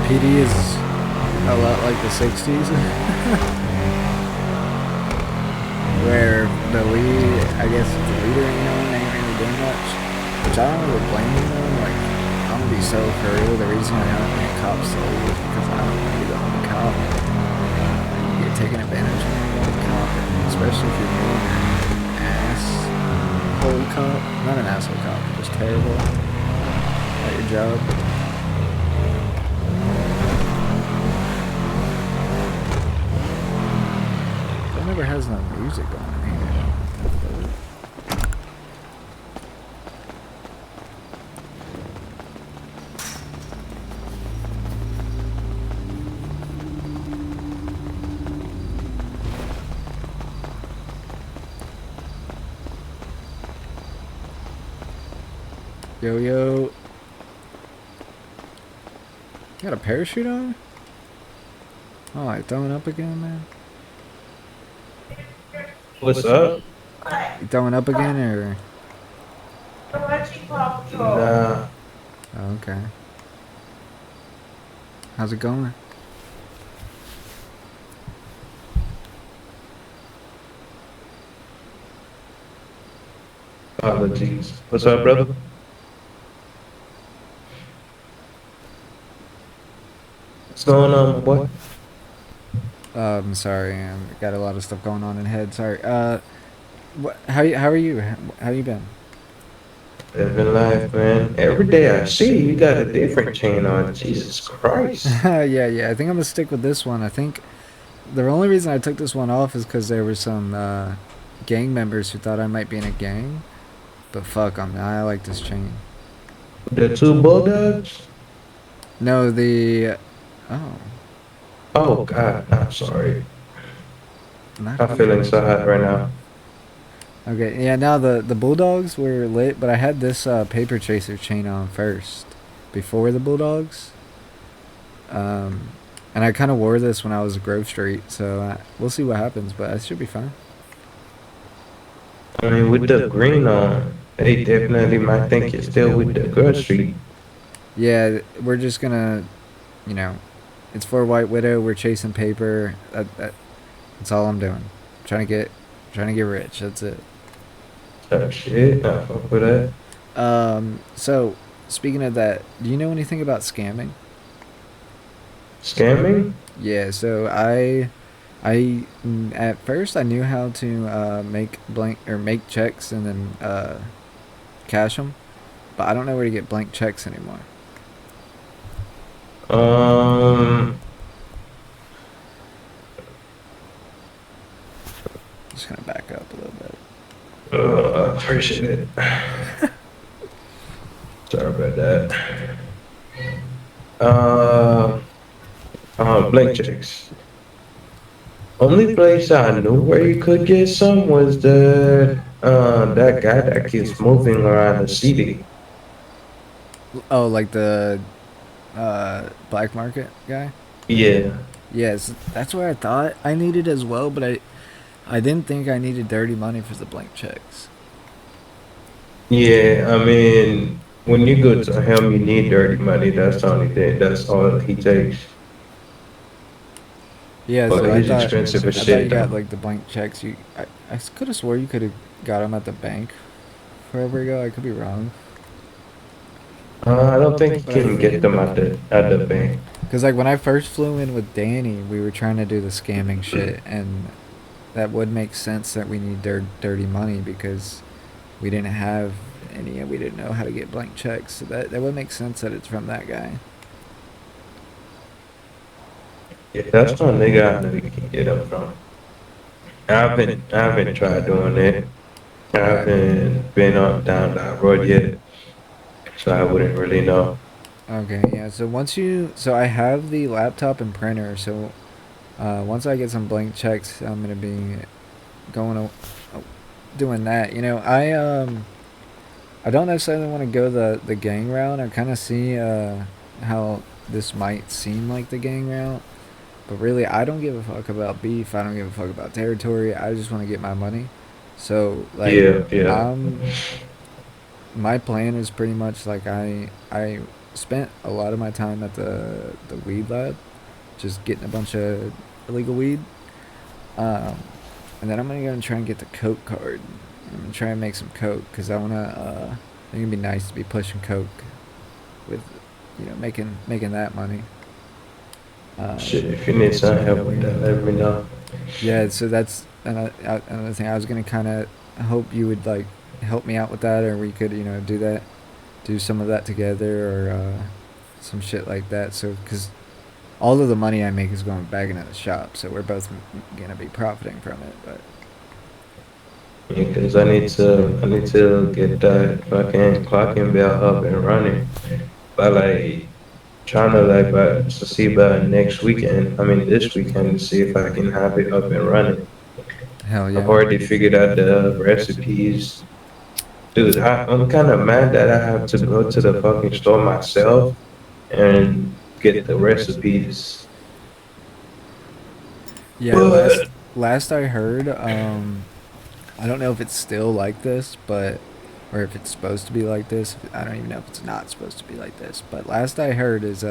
PD is a lot like the 60s, where the lead, I guess the leader ain't really doing much, which I don't really blame him though. Like, I'm gonna be so for real. The reason I haven't been cops sold is because I don't want to be the only cop. You get taken advantage of when you're a cop, especially if you're being an asshole cop. Not an asshole cop, just terrible at your job. It never has no music on in here. Yo, yo. You got a parachute on? Oh, like throwing up again, man? What's up? You throwing up again, or? Nah, Oh, okay. How's it going? apologies. What's up, brother? What's going on, my boy? I'm sorry, I got a lot of stuff going on in head. Sorry. How are you? How you been? Living life, man. Every day I see you got a different chain on. Jesus Christ. Yeah. I think I'm gonna stick with this one. I think the only reason I took this one off is because there were some gang members who thought I might be in a gang. But fuck them. I like this chain. The two bulldogs? No, the oh, Oh, God, I'm sorry. not I'm feeling here. so hot right now. Okay, yeah. Now the bulldogs were lit, but I had this paper chaser chain on first, before the bulldogs. Um, and I kind of wore this when I was at Grove Street, so we'll see what happens. But it should be fine. I mean, with the green on, they definitely might think you're still with the girl street. Yeah, we're just gonna, you know, it's for White Widow. We're chasing paper. That's all I'm doing. Trying to get rich. That's it. Oh, shit. I fuck with that. So speaking of that, do you know anything about scamming? Scamming? Yeah. So at first I knew how to make blank or make checks and then cash them, but I don't know where to get blank checks anymore. Um, Just gonna back up a little bit. appreciate it. Sorry about that. Uh, blank checks. Only place I knew where you could get some was that guy that keeps moving around the city. Oh, like the black market guy. Yeah, Yes, that's what I thought I needed as well, but I didn't think I needed dirty money for the blank checks. yeah. I mean, when you go to him, you need dirty money. That's the only thing. That's all he takes. Yeah, so But he's expensive as I thought you shit, got though. like the blank checks. I could have swore you could have got them at the bank forever ago. I could be wrong. I don't think you But can get them at the bank. because like when I first flew in with Danny, we were trying to do the scamming shit, and that would make sense that we need dirty money because we didn't have any and we didn't know how to get blank checks. So that would make sense that it's from that guy. Yeah, that's one nigga I know you can get them from. I haven't tried doing it. I Yeah. haven't been on down that road yet, so I wouldn't really know. Okay. Yeah. So I have the laptop and printer. So once I get some blank checks, I'm gonna be going doing that. I don't necessarily want to go the gang route. I kind of see how this might seem like the gang route, but really I don't give a fuck about beef. I don't give a fuck about territory. I just want to get my money. So like Yeah, yeah. my plan is pretty much like I spent a lot of my time at the weed lab, just getting a bunch of illegal weed. Um, and then I'm gonna go and try and get the coke card. I'm gonna try and make some coke because I wanna. I think it'd be nice to be pushing coke with, making that money. Shit, if you need some help with that, let me know. Yeah, so that's another thing. I was gonna kind of hope you would like help me out with that, or we could do that, do some of that together, or some shit like that. So because all of the money I make is going back into the shop, so we're both gonna be profiting from it. But Because I need to get that fucking clocking bell up and running. But like trying to like but to see about next weekend. I mean this weekend to see if I can have it up and running. hell I've yeah. already figured out the recipes. Dude, I'm kind of mad that I have to go to the fucking store myself and get the recipes. Yeah, But last I heard, I don't know if it's still like this, but or if it's supposed to be like this. I don't even know if it's not supposed to be like this. But last I heard is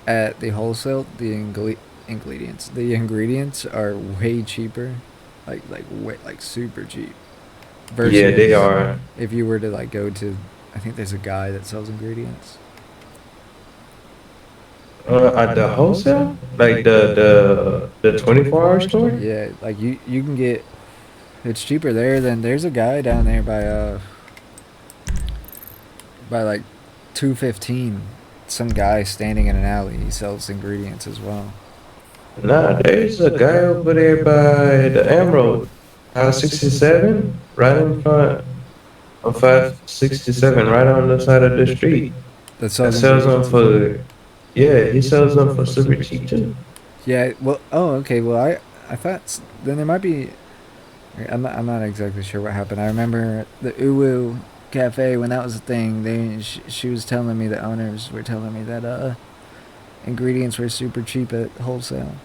at the wholesale, the ingredients are way cheaper, like super cheap. yeah, they Versus are. if you were to like go to, I think there's a guy that sells ingredients. At the wholesale, like the 24-hour store. Yeah, like you can get, it's cheaper there than there's a guy down there by like 215. Some guy standing in an alley. He sells ingredients as well. Nah, there's a guy over there by the Emerald, 567, right in front of 567, right on the side of the street. That That sells sells them ingredients as well. for, yeah, he sells them for super cheap too. Yeah. Well. Oh. Okay. Well, I thought then there might be. I'm not exactly sure what happened. I remember the Uwu Cafe when that was a thing. She was telling me, the owners were telling me that ingredients were super cheap at wholesale.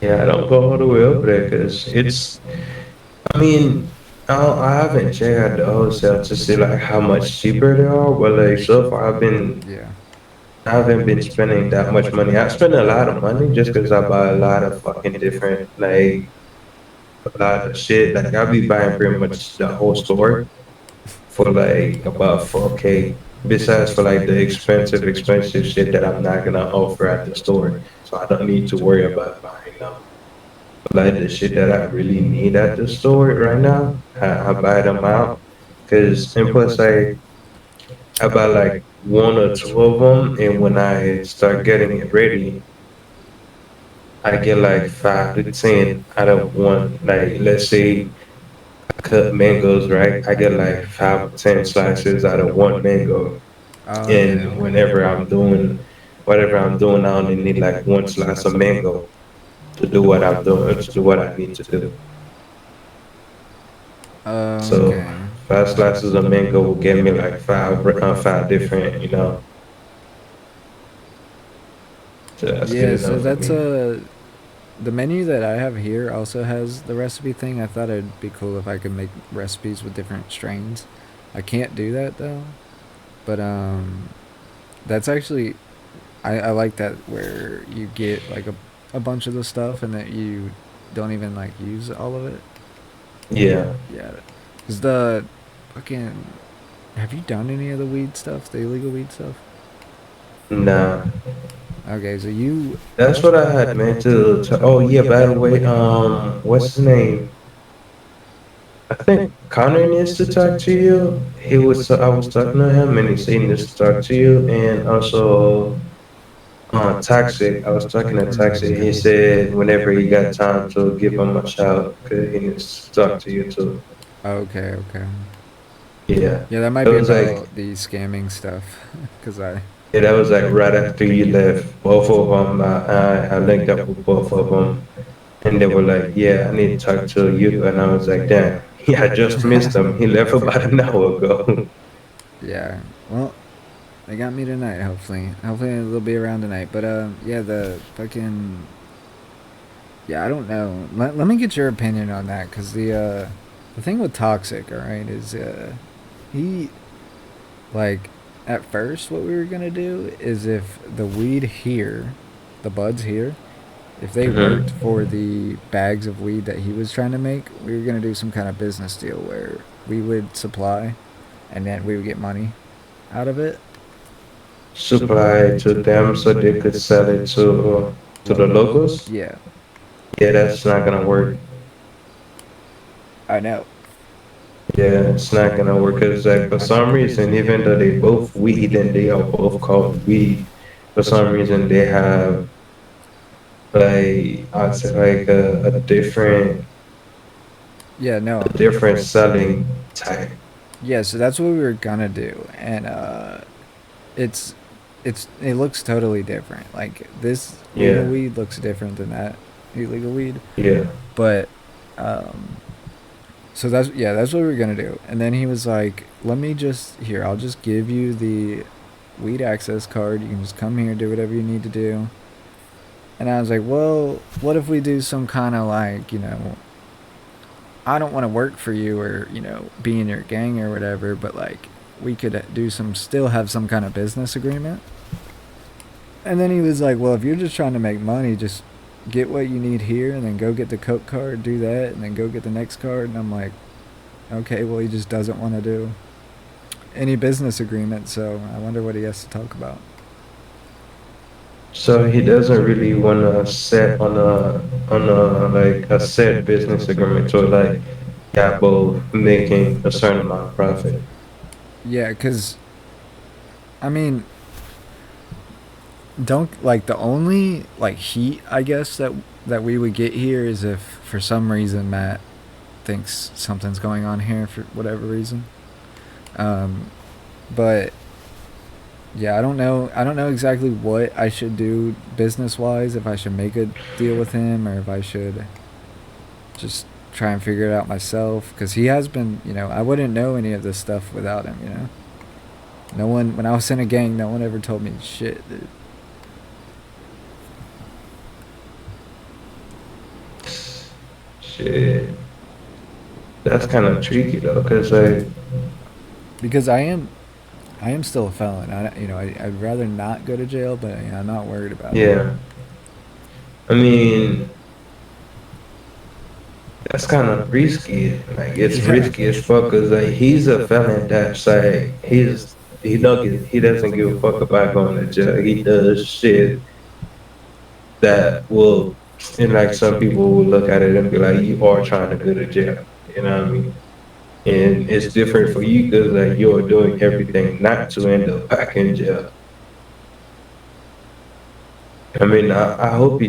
Yeah, I don't go all the way over there because I mean, I haven't checked out the wholesale to see like how much cheaper they are, but like so far Yeah. I haven't been spending that much money. I spend a lot of money just because I buy a lot of fucking different like a lot of shit. Like I'll be buying pretty much the whole store for like about 4K. Besides for like the expensive shit that I'm not gonna offer at the store, so I don't need to worry about buying them. Like the shit that I really need at the store right now, I buy them out. Cause and plus I buy like one or two of them, and when I start getting it ready, I get like 5 to 10 out of one. Like let's say I cut mangoes, right? I get like 5 or 10 slices out of one mango. Oh, okay. And whenever I'm doing whatever I'm doing, I only need like one slice of mango to do what I'm doing, to do what I need to do. Oh, So okay. 5 slices of mango will get me like five different, So that's good Yeah. So enough for that's me. the menu that I have here also has the recipe thing. I thought it'd be cool if I could make recipes with different strains. I can't do that though, but that's actually, I like that where you get like a bunch of the stuff and that you don't even like use all of it. Yeah. Yeah, cause the fucking, have you done any of the weed stuff, the illegal weed stuff? Nah. Okay, so you, That's what I had meant to oh yeah, by the way, what's his name? I think Connor needs to talk to you. I was talking to him and he said he needs to talk to you and also Toxic. I was talking to Toxic. He said whenever he got time to give him a shout because he needs to talk to you too. okay, okay. Yeah. Yeah, that might It be was like about the scamming stuff, cause yeah, that was like right after you left. Both of them, I linked up with both of them, and they were like, "Yeah, I need to talk to Hugo," and I was like, "Damn, yeah, I just missed him. He left about an hour ago." yeah. Well, they got me tonight. Hopefully they'll be around tonight. But yeah, the fucking, yeah, I don't know. Let me get your opinion on that, cause the thing with Toxic, all right, is he like at first, what we were gonna do is if the weed here, the buds here, if they worked Hmm. for the bags of weed that he was trying to make, we were gonna do some kind of business deal where we would supply, and then we would get money out of it. Supply to them so they could sell it to the locals. Yeah, Yeah, that's not gonna work. I know. Yeah, it's not gonna work because like for some reason, even though they both weed and they are both called weed, for some reason they have like I'd say like Yeah, no. a different selling type. Yeah, so that's what we were gonna do, and it's it looks totally different. Like this legal Yeah, weed looks different than that illegal weed, yeah. but um, so that's yeah, that's what we were gonna do. And then he was like, "Let me just here, I'll just give you the weed access card. You can just come here, do whatever you need to do." And I was like, "Well, what if we do some kind of like, I don't want to work for you or be in your gang or whatever, but like we could do some still have some kind of business agreement." And then he was like, "Well, if you're just trying to make money, just get what you need here, and then go get the coke card, do that, and then go get the next card." And I'm like, "Okay, well, he just doesn't want to do any business agreement, so I wonder what he has to talk about." So he doesn't really want to set on a like a set business agreement. So like, yeah, both making a certain amount of profit. Yeah, because I mean, don't like the only like heat I guess that we would get here is if for some reason Matt thinks something's going on here for whatever reason. Um, but yeah, I don't know. I don't know exactly what I should do business wise. If I should make a deal with him or if I should just try and figure it out myself. Because he has been, I wouldn't know any of this stuff without him. No one when I was in a gang, no one ever told me shit, dude. Shit, that's kind of tricky though, cause like, Because I am still a felon. I'd rather not go to jail, but I'm not worried about it. yeah, I mean, that's kind of risky. Like, it's Yeah. risky as fuck, cause like he's a felon that's like he doesn't give a fuck about going to jail. He does shit that will, and like some people will look at it and be like, you are trying to go to jail. You know what I mean? And it's different for you because like you're doing everything not to end up back in jail. I mean, I hope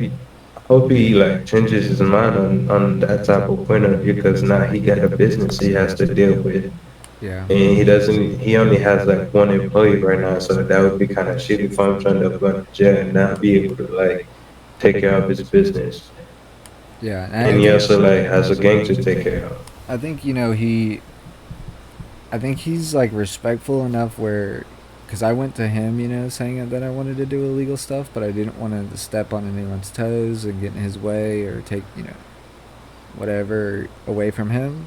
he like changes his mind on that type of point of view because now he got a business he has to deal with, Yeah. and he only has like one employee right now, so that would be kind of shitty for him to end up going to jail and not be able to like take care of his business, Yeah. And and he also like has a gang to take care of. I think I think he's like respectful enough where, because I went to him, saying that I wanted to do illegal stuff, but I didn't want to step on anyone's toes and get in his way or take whatever away from him.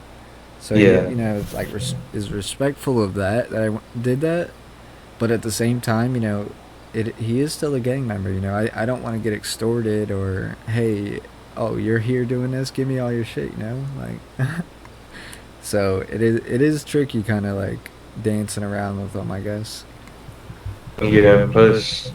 So he, Yeah, like is respectful of that did that, but at the same time, he is still a gang member. I don't want to get extorted or hey, oh you're here doing this, give me all your shit. Like so it is tricky, kind of like dancing around with them, I guess. yeah. Plus,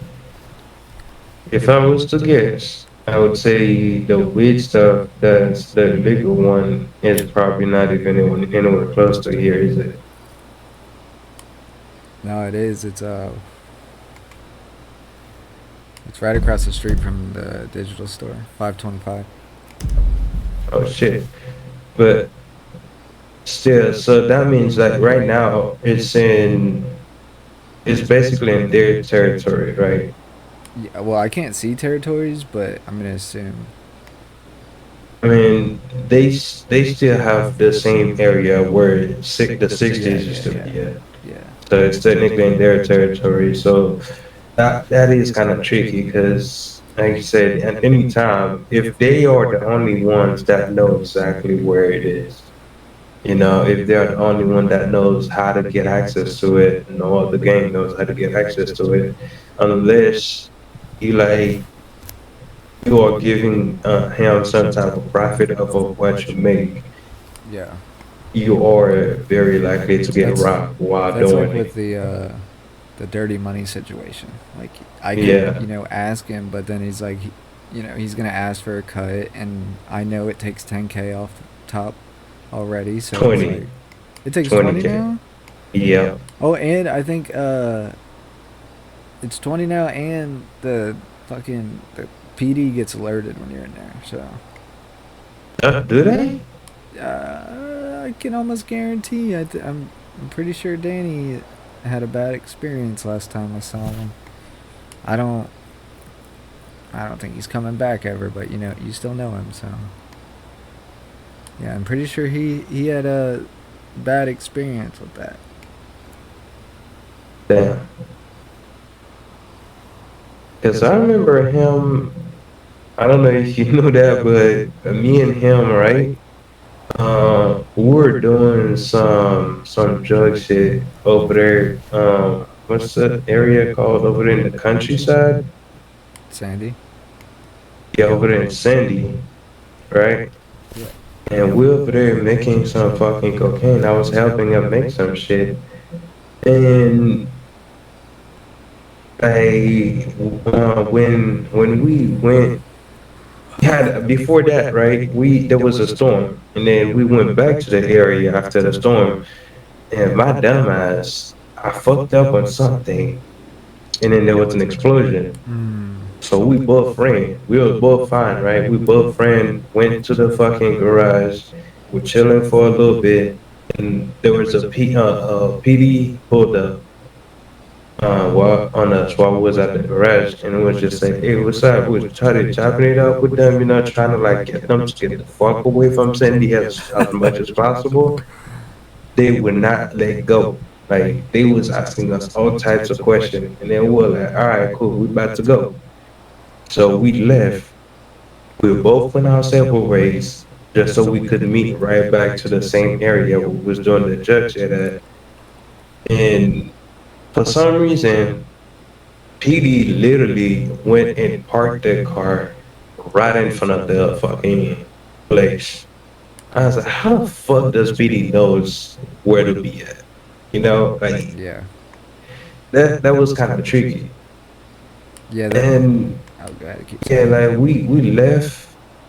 if I was to guess, I would say the weed stuff that's the legal one is probably not even anywhere close to here, is it? No, it is. It's right across the street from the digital store, 525. Oh shit. But still, so that means like right now it's basically in their territory, right? Yeah, well, I can't see territories, but I'm gonna assume. I mean, they still have the same area where the Yeah, 60s used yeah, to yeah, be at. yeah, So it's technically in their territory. So that is kind of tricky because, like you said, at any time, if they are the only ones that know exactly where it is, If they're the only one that knows how to get access to it, no other gang knows how to get access to it, unless you like you are giving him some type of profit of what you make. Yeah. You are very likely to get That's robbed while that's like doing with it. the dirty money situation. Like I could, Yeah, ask him, but then he's like, he's gonna ask for a cut, and I know it takes 10K off the top already, so it's 20, like it takes 20 20K. now. Yeah. Oh, and I think it's 20 now, and the PD gets alerted when you're in there. So Do they? I can almost guarantee. I'm pretty sure Danny had a bad experience last time I saw him. I don't I don't think he's coming back ever, but you still know him, so yeah, I'm pretty sure he had a bad experience with that. Damn. Because I remember him, I don't know if you knew that, but me and him, right? We were doing some drug shit over there. What's the area called over there in the countryside? Sandy. Yeah, over there in Sandy, right? Yeah. And we over there making some fucking cocaine. I was helping him make some shit. And when we went, had before that, right? We there was a storm, and then we went back to the area after the storm. And my dumbass, I fucked up on something, and then there was an explosion. Mm. So we both ran. We were both fine, right? We both ran, went to the fucking garage. We're chilling for a little bit, and there was PD pulled up on us while we was at the garage, and it was just like, "Hey, what's up?" We was trying to chopping it up with them, trying to like get them to get the fuck away from Sandy as much as possible. They would not let go. Like they was asking us all types of questions, and then we were like, "All right, cool, we about to go." So we left. We both went our separate ways, just so we could meet right back to the same area we was doing the judge at. And for some reason, PD literally went and parked their car right in front of the fucking place. I was like, how the fuck does PD knows where to be at? Like Yeah. that was kind of tricky. Yeah. That. And Oh, go ahead. Keep yeah, saying. like we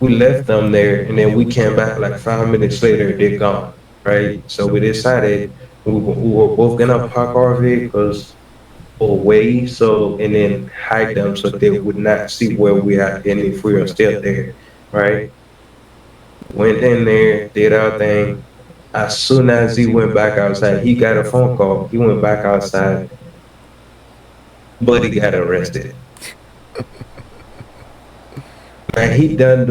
left them there, and then we came back like 5 minutes later. They're gone, right? So we decided we were both gonna park our vehicles away, so and then hide them so they would not see where we are and if we are still there, right? Went in there, did our thing. As soon as he went back outside, he got a phone call. He went back outside, but he got arrested. Like he done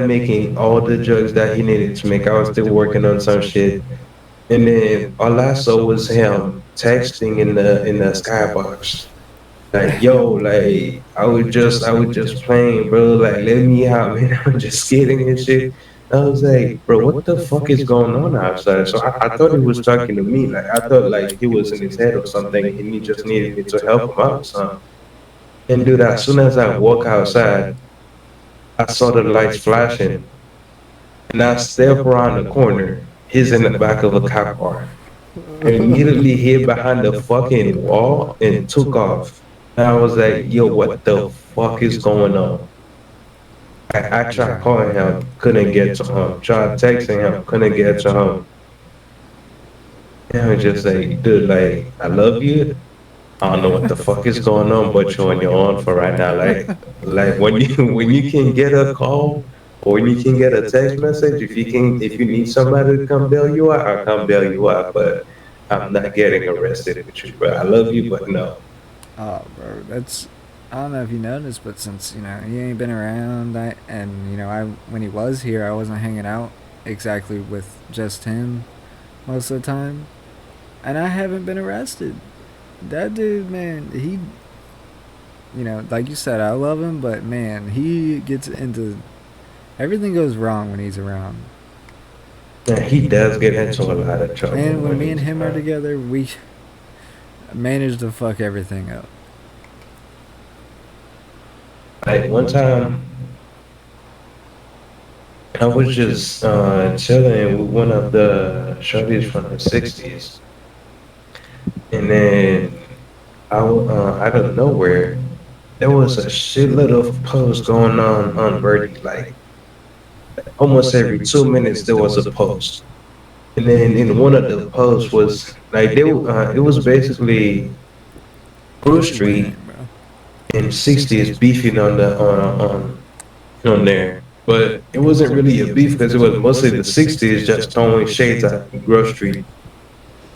making all the drugs that he needed to make. I was still working on some shit, and then all I saw was him texting in the skybox. Like, yo, like I was just playing, bro. Like, let me out, man. I'm just kidding and shit. I was like, bro, what the fuck is going on outside? So I thought he was talking to me. Like, I thought like he was in his head or something, and he just needed me to help him out or something. And dude, as soon as I walk outside, I saw the lights flashing, and I step around the corner. He's in the back of a cop car, and immediately hid behind the fucking wall and took off. And I was like, yo, what the fuck is going on? I tried calling him, couldn't get to him. Tried texting him, couldn't get to him. And I was just like, dude, like, I love you. I don't know what the fuck is going on, but you're on your own for right now. Like when you when you can get a call or when you can get a text message, if you need somebody to come bail you out, I'll come bail you out. But I'm not getting arrested with you, bro. I love you, but no. Oh, bro, that's. I don't know if you noticed, but since he ain't been around, and I when he was here, I wasn't hanging out exactly with just him most of the time, and I haven't been arrested. That dude, man, he, like you said, I love him, but man, he gets into everything goes wrong when he's around. And he does get into a lot of trouble Man, when when me and he's him are around. together, we manage to fuck everything up. Like one time, I was just chilling with one of the shorties from the '60s, and then out of nowhere, there was a shitload of posts going on Birdie. Like almost every 2 minutes, there was a post. And then in one of the posts was like it was basically Bruce What you Street wearing, bro? and 60s beefing on there. But it wasn't really a beef because it was mostly the 60s just throwing shades at Grove Street.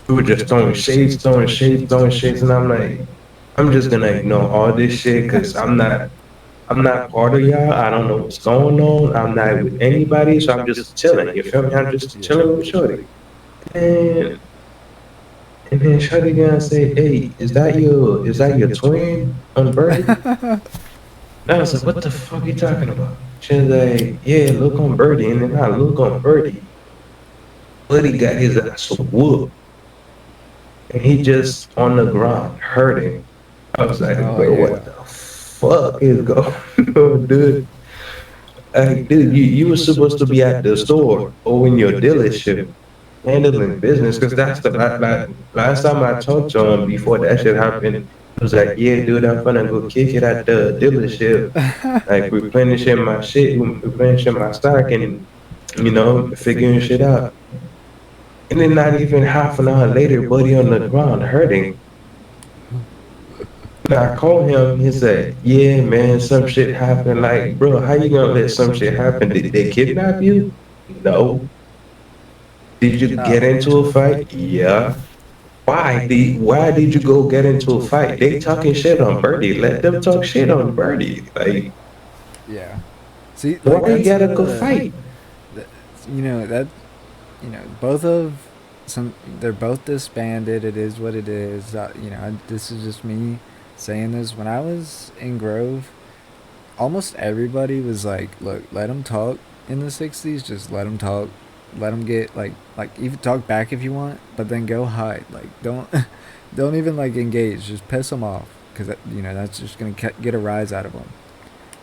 We were just throwing shades, throwing shades, throwing shades, and I'm like, I'm just gonna ignore all this shit because I'm not part of y'all. I don't know what's going on. I'm not with anybody, so I'm just chilling. You feel me? I'm just chilling with Shorty. And and then Shorty gonna say, "Hey, is that your twin on Birdie?" And I was like, "What the fuck are you talking about?" She was like, "Yeah, look on Birdie." And then I look on Birdie. Buddy got his ass whooped, and he just on the ground hurting. I was like, Oh "Bro, what yeah. the fuck is going on, dude?" Like, dude, you were supposed to be at the store or in your dealership handling business because that's the last time I talked to him before that shit happened. He was like, "Yeah, dude, I'm gonna go kick it at the dealership, like replenishing my shit, replenishing my stock, and figuring shit out." And then not even half an hour later, buddy on the ground hurting. And I called him. He said, "Yeah, man, some shit happened." Like, bro, how you gonna let some shit happen? Did they kidnap you? No. Did you get into a fight? Yeah. Why did you go get into a fight? They talking shit on Birdie. Let them talk shit on Birdie. Like, Yeah. See, like why you that's gotta go fight? the you know that both of some they're both disbanded. It is what it is. This is just me saying this. When I was in Grove, almost everybody was like, "Look, let them talk in the '60s. Just let them talk. Let them get like even talk back if you want, but then go hide. Like don't don't even like engage. Just piss them off because that's just gonna get a rise out of them."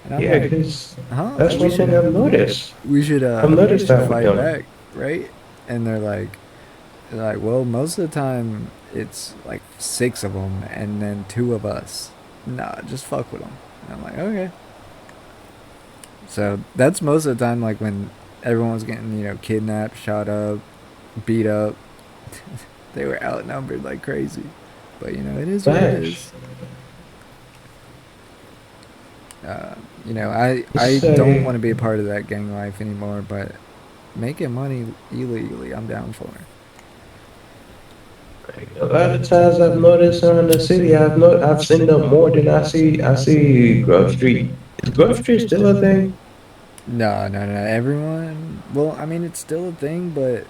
And I'm Yeah, like, because huh? that's one thing I've noticed. I've We noticed should that with fight them. back, right? And they're like, well, most of the time it's like six of them and then two of us. Nah, just fuck with them. And I'm like, okay. So that's most of the time, like when everyone was getting kidnapped, shot up, beat up. They were outnumbered like crazy. But it is what it Facts. is. Uh, I Let's don't say want to be a part of that gang life anymore, but making money illegally, I'm down for. a lot of times I've noticed around the city, I've seen them more than I see Grove Street. Is Grove Street still a thing? No, no, no. Everyone. Well, I mean, it's still a thing, but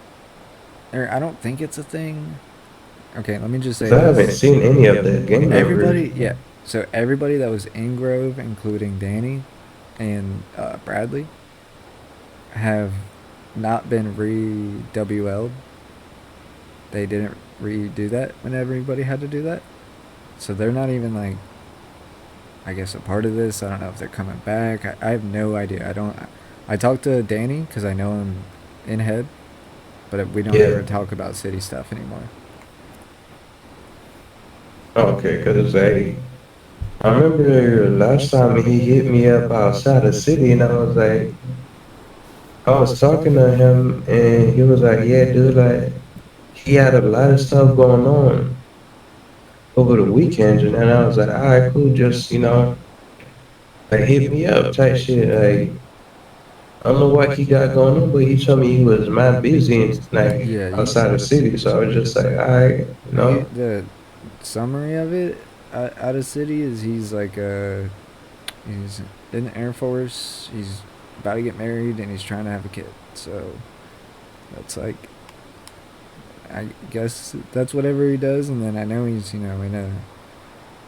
I don't think it's a thing. Okay, let me just say Because I haven't this. seen any of the gang members. Everybody, yeah. So everybody that was in Grove, including Danny and Bradley, have not been re WL'd. They didn't redo that when everybody had to do that. So they're not even like, I guess, a part of this. I don't know if they're coming back. I have no idea. I don't. I talked to Danny because I know him in head, but we don't Yeah. ever talk about city stuff anymore. Okay, because I remember last time he hit me up outside the city, and I was talking to him, and he was like, "Yeah, dude, like he had a lot of stuff going on over the weekend," and then I was like, "All right, cool, just like hit me up, type shit." Like I don't know what he got going on, but he told me he was mad busy and like Yeah, outside the city, so I was just like, "All right, the summary of it out of city is he's in the Air Force. He's about to get married and he's trying to have a kid. So that's like, I guess that's whatever he does. And then I know he's in a,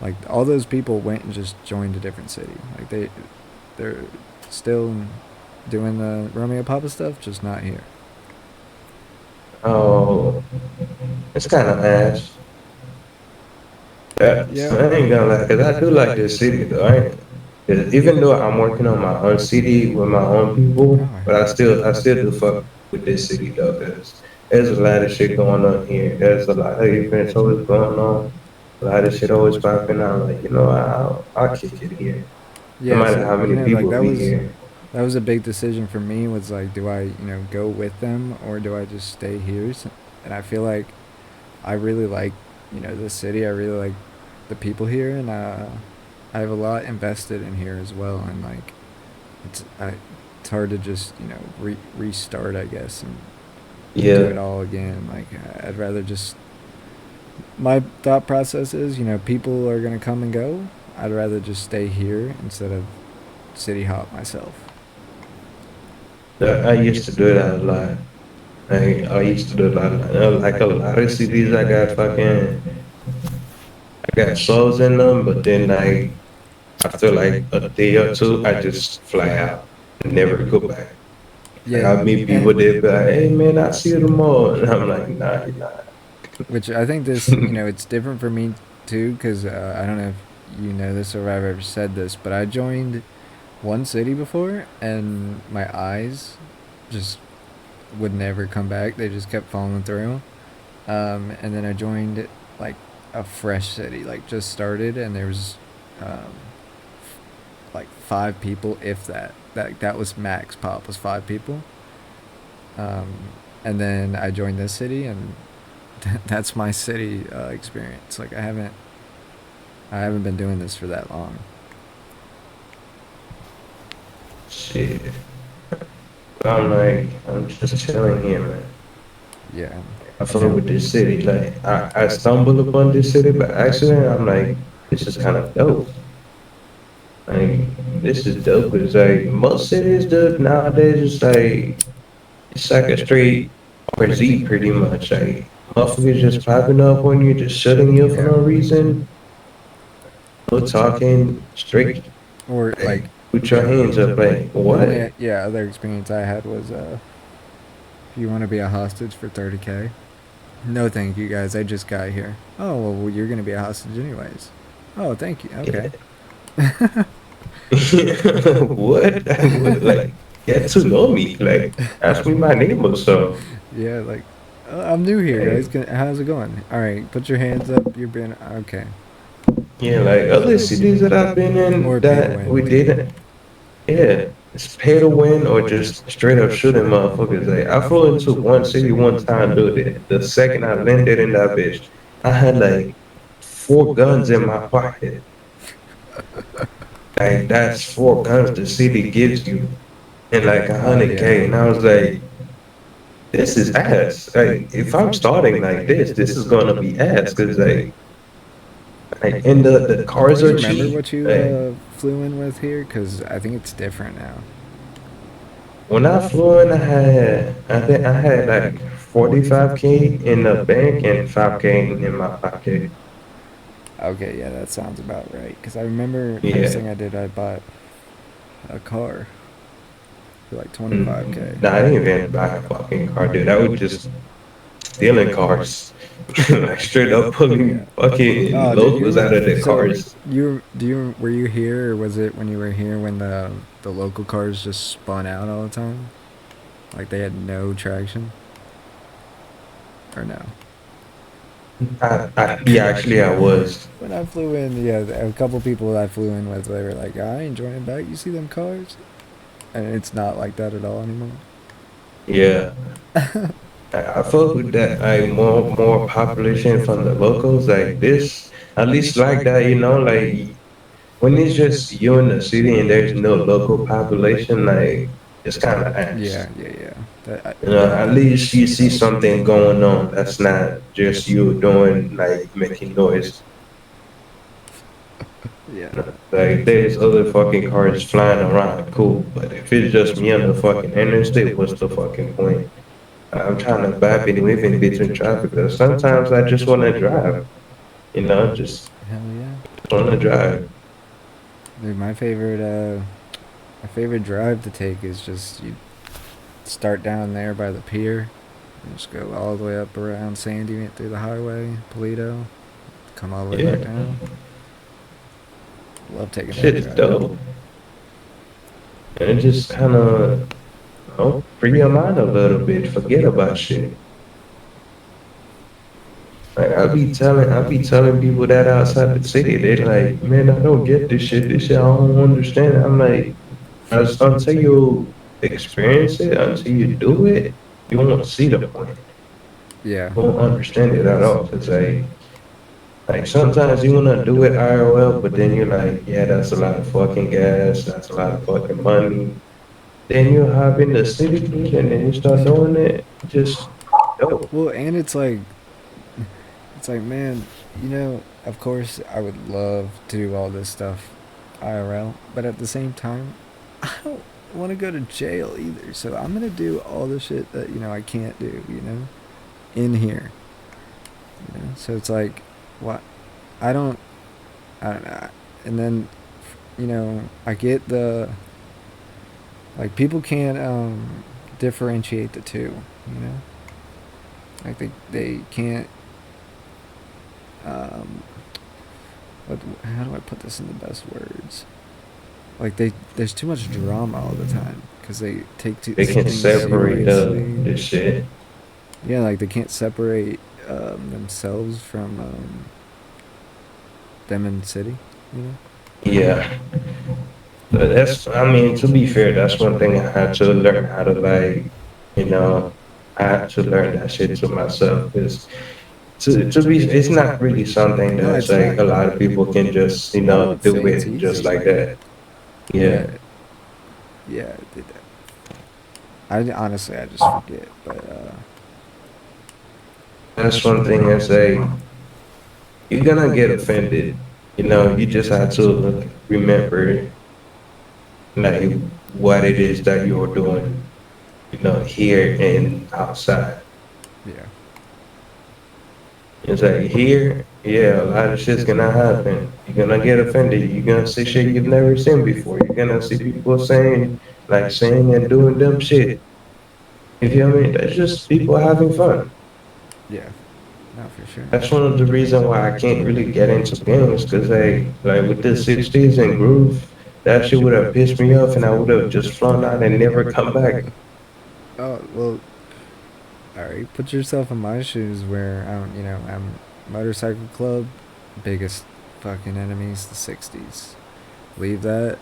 like, all those people went and just joined a different city. Like they're still doing the Romeo Papa stuff, just not here. Oh, it's kind of ass. Yeah, I ain't gonna lie, cause I do like this city though. I ain't, 'cause even though I'm working on my own city with my own people, oh but hell I yeah. still do fuck with this city though, cause there's a lot of shit going on here. There's a lot of events always going on. A lot of shit always popping out. Like I'll kick it here, no Yeah, matter so how you many know, like people be here. that was a big decision for me. Was like, do I go with them or do I just stay here? And I feel like I really like the city. I really like the people here, and I have a lot invested in here as well. And like it's hard to just restart, I guess, and do it Yeah, all again. Like I'd rather just my thought process is people are gonna come and go. I'd rather just stay here instead of city hop myself. I used to do that a lot. I used to do a lot. Like a lot of cities, I got shows in them, but then like after like a day or two, I just fly out and never go back. Like Yeah, I meet and people, they be like, "Hey man, I see you tomorrow," and I'm like, "Nah, you're not." which I think this it's different for me too because I don't know if you know this or if I've ever said this, but I joined one city before and my eyes just would never come back. They just kept falling through. And then I joined like a fresh city, like just started, and there was um, like five people, if that. That was max pop was five people. Um, and then I joined this city, and that's my city experience. Like I haven't been doing this for that long. Shit. I'm like, I'm just chilling here, man. Yeah, I you fuck know. with this city. Like I stumbled upon this city by accident. I'm like, this is kind of dope. Like this is dope because like most cities, dude, nowadays it's like a straight RZ pretty much. Like motherfuckers just popping up on you, just shutting you for Yeah. no reason, no talking, straight Or like, like put your yeah. hands up. Like The what? only other experience I had was if you want to be a hostage for 30K. No, thank you guys. I just got here. Oh well, you're gonna be a hostage anyways. Oh, thank you. Okay. Yeah. What? Like get to know me. Like ask me my name or so. Yeah, like I'm new here, guys. Like How's it going? All right, put your hands up. You're being okay. yeah, like other cities that I've been in Or pay to that win. we didn't. Yeah, it's pay to win or just straight up shooting motherfuckers. Like I flew into one city one time, dude. The second I landed in that bitch, I had like four guns in my pocket. Like that's four guns the city gives you, and like a Oh hundred yeah. K. And I was like, this is ass. Like if I'm starting like this is gonna be ass. Cause and the Do cars you are remember cheap. what you Like flew in with here? Because I think it's different now. when I flew in, I think I had like 45K in the bank and 5K in my pocket. Okay, yeah, that sounds about right. Because I remember first Yeah. thing I did, I bought a car for like 25K. Nah, I didn't even buy a fucking car, dude. I was just stealing cars, like straight up Yeah. pulling fucking Oh, did you locals out of remember? their So cars. were you here or was it when you were here when the local cars just spun out all the time? Like they had no traction or no? Yeah, actually, I was. When I flew in, yeah, a couple people I flew in with, they were like, "I ain't joining back. You see them cars?" And it's not like that at all anymore. Yeah, I fuck with that. Like more population from the locals, like this. At least like that, like when it's just you in the city and there's no local population, like it's kind of ass. Yeah, yeah, yeah. At least you see something going on. That's not just you doing like making noise. Yeah. Like there's other fucking cars flying around, cool. But if it's just me on the fucking interstate, what's the fucking point? I'm trying to vibe and weave in between traffic. Though sometimes I just want to drive. Just Hell yeah. want to drive. Dude, my favorite drive to take is just you start down there by the pier You just go all the way up around Sandy through the highway, Polito, come all the way back Yeah, down. Love taking that shit is drive. dope. And it just kind of, free your mind a little bit. Forget about shit. Like I be telling people that outside the city, they like, man, I don't get this shit. This shit, I don't understand it. I'm like, until you experience it, until you do it, you won't see the point. Yeah, You won't understand it at it's all. Cause like sometimes you wanna do it IRL, but then you're like, yeah, that's a lot of fucking gas. That's a lot of fucking money. Then you hop in the city, and then you start doing it. Just dope. well, and it's like man, of course I would love to do all this stuff IRL, but at the same time, I don't want to go to jail either. So I'm gonna do all the shit that I can't do, in here. So it's like, what? I don't, I don't know. And then, I get the like people can't differentiate the two. You know, like they can't. Um, how do I put this in the best words? Like there's too much drama all the time because they take They can things separate seriously. the shit. Yeah, like they can't separate themselves from them in the city. You know. Yeah, but that's. I mean, to be fair, that's one thing I had to learn how to like. You know, I had to learn that shit to myself because to be, it's not really something No, that's it's not. like a lot of people can just I won't do say it's it just easy. like that. Yeah, Yeah, yeah. I honestly I just forget, but that's one thing that's like you're gonna get offended. You just have to remember like what it is that you're doing. Here and outside. yeah, It's like here, yeah, a lot of shit's gonna happen. You're gonna get offended. You're gonna see shit you've never seen before. You're gonna see people saying and doing dumb shit. You feel me? That's just people having fun. yeah. No, for sure. That's one of the reasons why I can't really get into games, cause like with the 60s and groove, that shit would have pissed me off, and I would have just flown out and never come back. Oh well, all right. Put yourself in my shoes, where I'm motorcycle club, biggest fucking enemies the '60s. Leave that,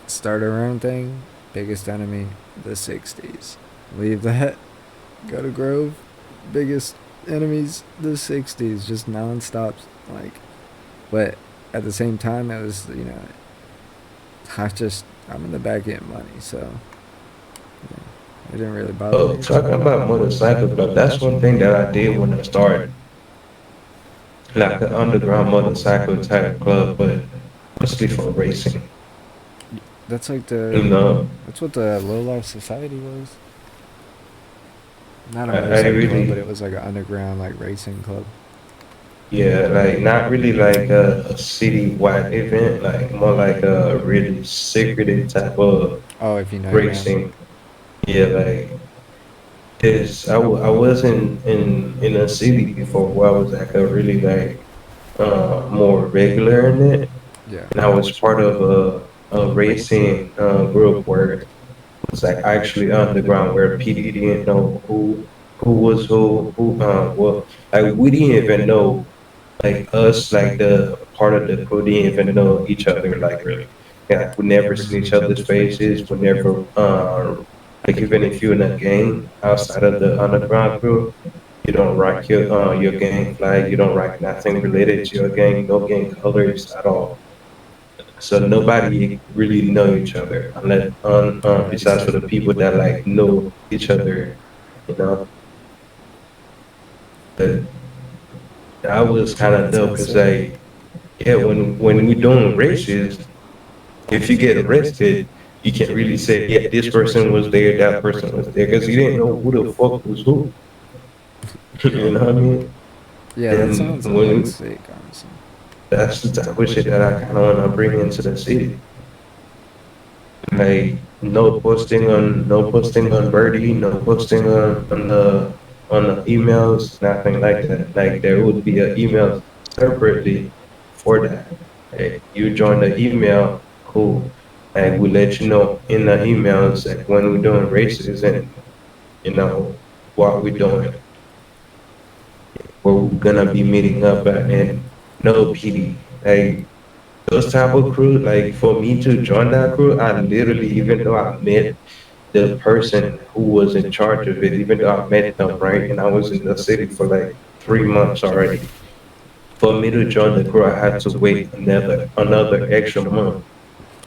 start our own thing, biggest enemy the '60s. Leave that, go to Grove, biggest enemies the '60s, just nonstop. Like, but at the same time, it was I'm in the back getting money, so it didn't really bother Oh, me. talking about motorcycle club, that's one thing that I did when I started, like an underground motorcycle type club, but mostly for racing. That's like You know, that's what the Low Life Society was. Not a I motorcycle club, but really, it was like an underground like racing club. yeah, like not really like a city-wide event, like more like a really secretive type of Oh, if you know your man. racing. Yeah, like is I was in a city before where I was like a really like more regular in it, Yeah. and I was part of a racing group where it's like actually underground where PD didn't know who was who well like we didn't even know like us like the part of the crew didn't even know each other like really. Yeah, like we never seen each other's faces. We never like even if you're in a gang outside of the underground crew, you don't rock your gang flag. You don't rock nothing related to your gang. No gang colors at all. So nobody really know each other unless Oh, that's besides for sick. the people that like know each other, you know. But that was kind of That dope sounds because sick. like yeah, when we doing races, if you get arrested, you can't really say yeah this person was there, that person was there because you didn't know who the fuck was who. You know what I mean? Yeah, that And sounds like when sick, honestly. that's the type of shit that I kind of want to bring into the city. Like no posting on Birdie, no posting on the on the emails, nothing like that. Like there would be an email separately for that. Like, you join the email, cool. Like we let you know in the emails like when we're doing races and what we're doing, where we're gonna be meeting up at, and no PD. Like those type of crew, like for me to join that crew, I literally, even though I met the person who was in charge of it, even though I met them, right, and I was in the city for like 3 months already. For me to join the crew, I had to wait another extra month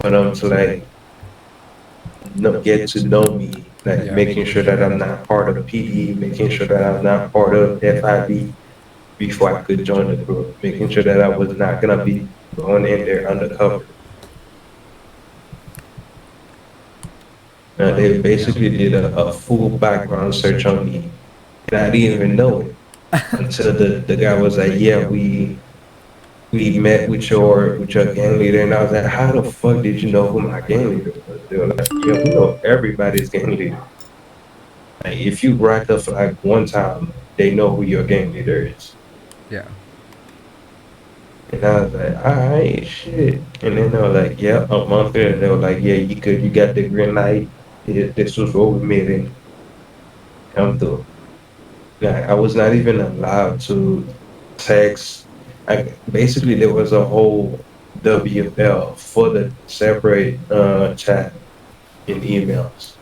for them to like get to know me, like Yeah. making sure that I'm not part of PD, making sure that I'm not part of FIB before I could join the crew, making sure that I was not gonna be going in there undercover. Well, They yeah. basically did a full background search on me, and I didn't even know it until the guy was like, "Yeah, we met with your gang leader," and I was like, "How the fuck did you know who my gang leader was?" They were like, "Yeah, we know everybody's gang leader. Like, if you rack the flag one time, they know who your gang leader is." Yeah. And I was like, "All right, shit." And then they were like, "Yeah," a month later, they were like, "Yeah, you got the green light. Yeah, this was what we made and come through." Like, I was not even allowed to text. Basically, there was a whole WL for the separate chat in emails,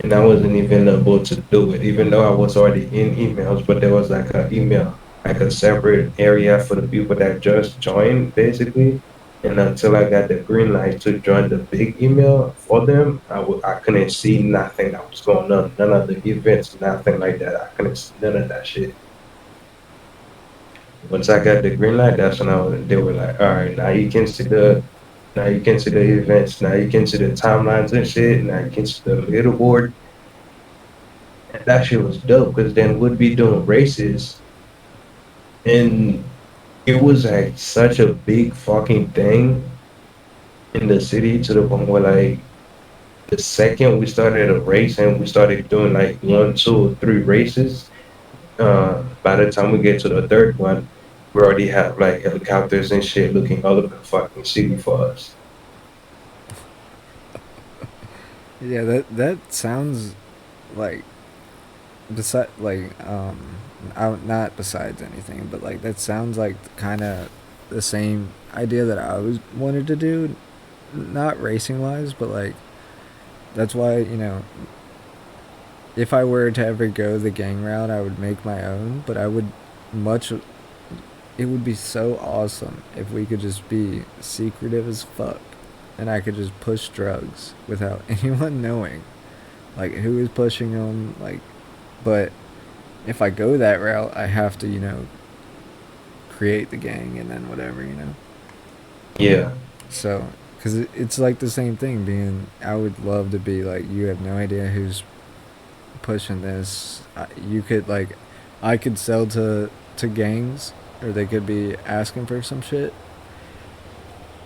and I wasn't even able to do it, even though I was already in emails. But there was like a email, like a separate area for the people that just joined, basically. And until I got the green light to join the big email for them, I couldn't see nothing that was going on, none of the events, nothing like that. I couldn't see none of that shit. Once I got the green light, that's when they were like, all right, now you can see the events, now you can see the timelines and shit, now you can see the leaderboard. And that shit was dope because then we'd be doing races, and it was like such a big fucking thing in the city to the point where like the second we started a race and we started doing like one, two, or three races, by the time we get to the third one, we already have like helicopters and shit looking all over the fucking city for us. Yeah, that sounds like beside not besides anything, but like that sounds like kind of the same idea that I was wanted to do, not racing wise, but like that's why if I were to ever go the gang route, I would make my own, but I would much. It would be so awesome if we could just be secretive as fuck, and I could just push drugs without anyone knowing, like who is pushing them, like. But if I go that route, I have to create the gang and then whatever. Yeah. So, because it's like the same thing. I would love to be like, you have no idea who's pushing this. You could like, I could sell to gangs, or they could be asking for some shit,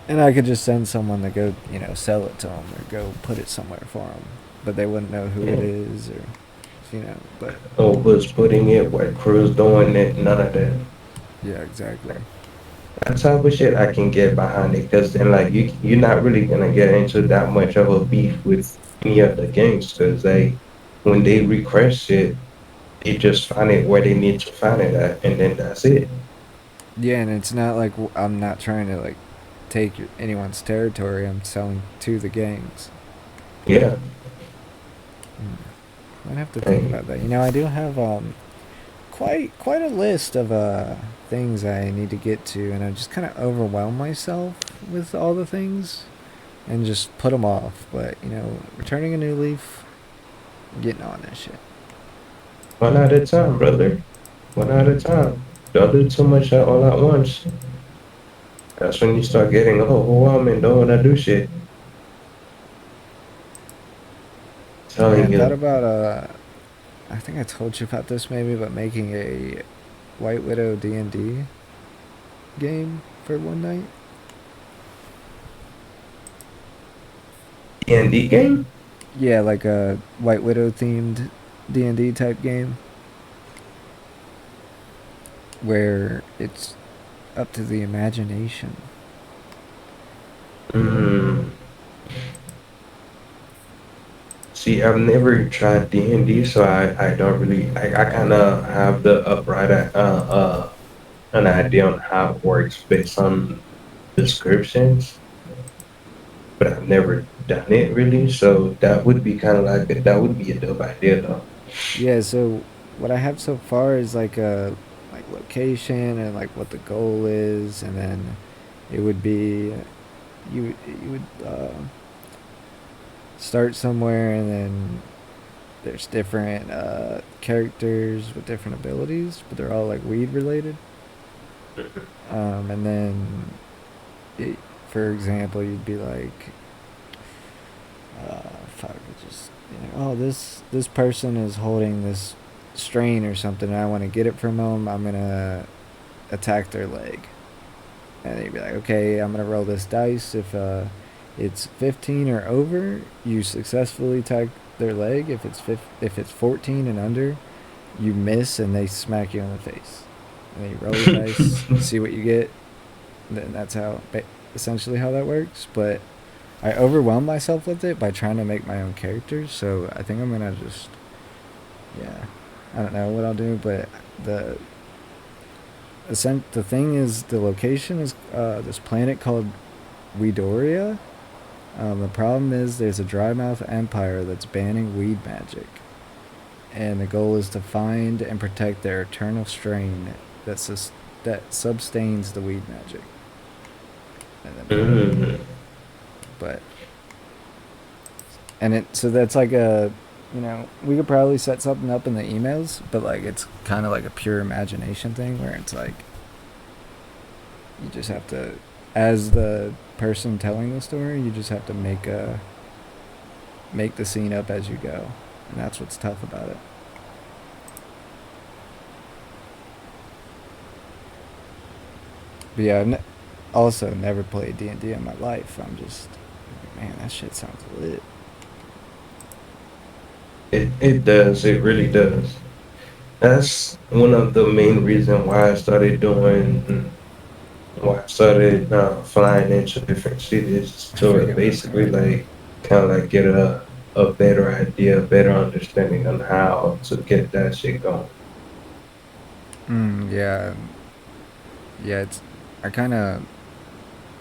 and I could just send someone to go, sell it to them or go put it somewhere for them, but they wouldn't know who it Yeah. is or, But Oh, was putting it, what Cruz doing it, none of that. yeah, exactly. That type of shit I can get behind it because then like you're not really gonna get into that much of a beef with any of the gangs because when they request it, they just find it where they need to find it at, and then that's it. Yeah, and it's not like I'm not trying to like take anyone's territory. I'm selling to the gangs. Yeah. I'd have to think Like, about that. I do have quite a list of things I need to get to, and I just kind of overwhelm myself with all the things and just put them off. But returning a new leaf, getting on that shit. one at a time, brother. One at a time. Don't do too much all at once. That's when you start getting overwhelmed and don't wanna do shit. Yeah, I Telling thought you. about I think I told you about this maybe, but making a White Widow D&D game for one night. D&D game? Yeah, like a White Widow themed. D&D type game where it's up to the imagination. Mm. See, I've never tried D&D, so I don't really I kind of have the upright an idea on how it works based on descriptions, but I've never done it really. So that would be kind of like that would be a dope idea though. Yeah, so what I have so far is like a like location and like what the goal is, and then it would be you would start somewhere, and then there's different characters with different abilities, but they're all like weed related. And then, it, for example, you'd be like, fuck, just oh, this person is holding this strain or something, and I want to get it from them. I'm gonna attack their leg, and they'd be like, okay, I'm gonna roll this dice. If it's 15 or over, you successfully attack their leg. If it's 14 and under, you miss and they smack you in the face. And then you roll the dice, see what you get. And then that's essentially how that works. But I overwhelmed myself with it by trying to make my own characters. So I think I'm gonna just, yeah, I don't know what I'll do, but the the thing is, the location is this planet called Weedoria. The problem is there's a dry mouth empire that's banning weed magic, and the goal is to find and protect their eternal strain that sustains the weed magic. And then, Mm. but and it so that's like a, we could probably set something up in the emails, but like it's kind of like a pure imagination thing where it's like you just have to, as the person telling the story, you just have to make the scene up as you go, and that's what's tough about it. But yeah, also never played D&D in my life. I'm just, man, that shit sounds lit. It does. It really does. That's one of the main reasons why I started flying into different cities I to forget what I'm basically saying. like kind of like get a better idea, a better understanding on how to get that shit going. Yeah, yeah. I kind of,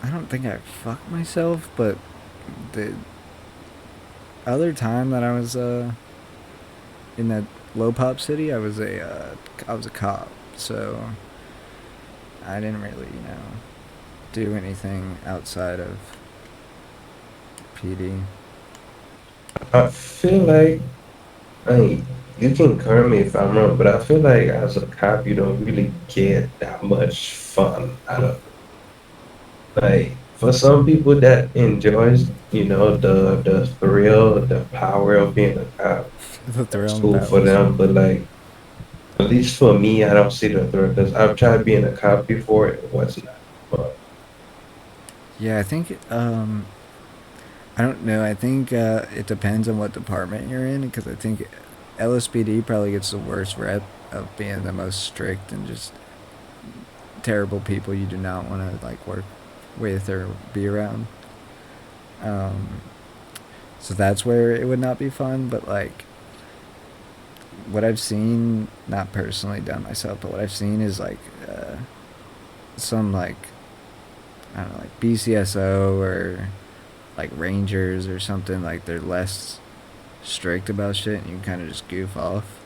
I don't think I fucked myself, but the other time that I was in that low pop city, I was a cop, so I didn't really, do anything outside of PD. I feel like, I you can correct me if I'm wrong, but I feel like as a cop, you don't really get that much fun out of it. Like for some people that enjoys, the thrill, the power of being a cop, The that's thrill and cool for powers. them. But like at least for me, I don't see the thrill because I've tried being a cop before. It was not fun. Yeah, I think I don't know. I think it depends on what department you're in, because I think LSPD probably gets the worst rep of being the most strict and just terrible people you do not want to like work with or be around. Um, so that's where it would not be fun. But like what I've seen, not personally done myself, but what I've seen is like some like, I don't know, like BCSO or like Rangers or something. Like they're less strict about shit, and you can kind of just goof off,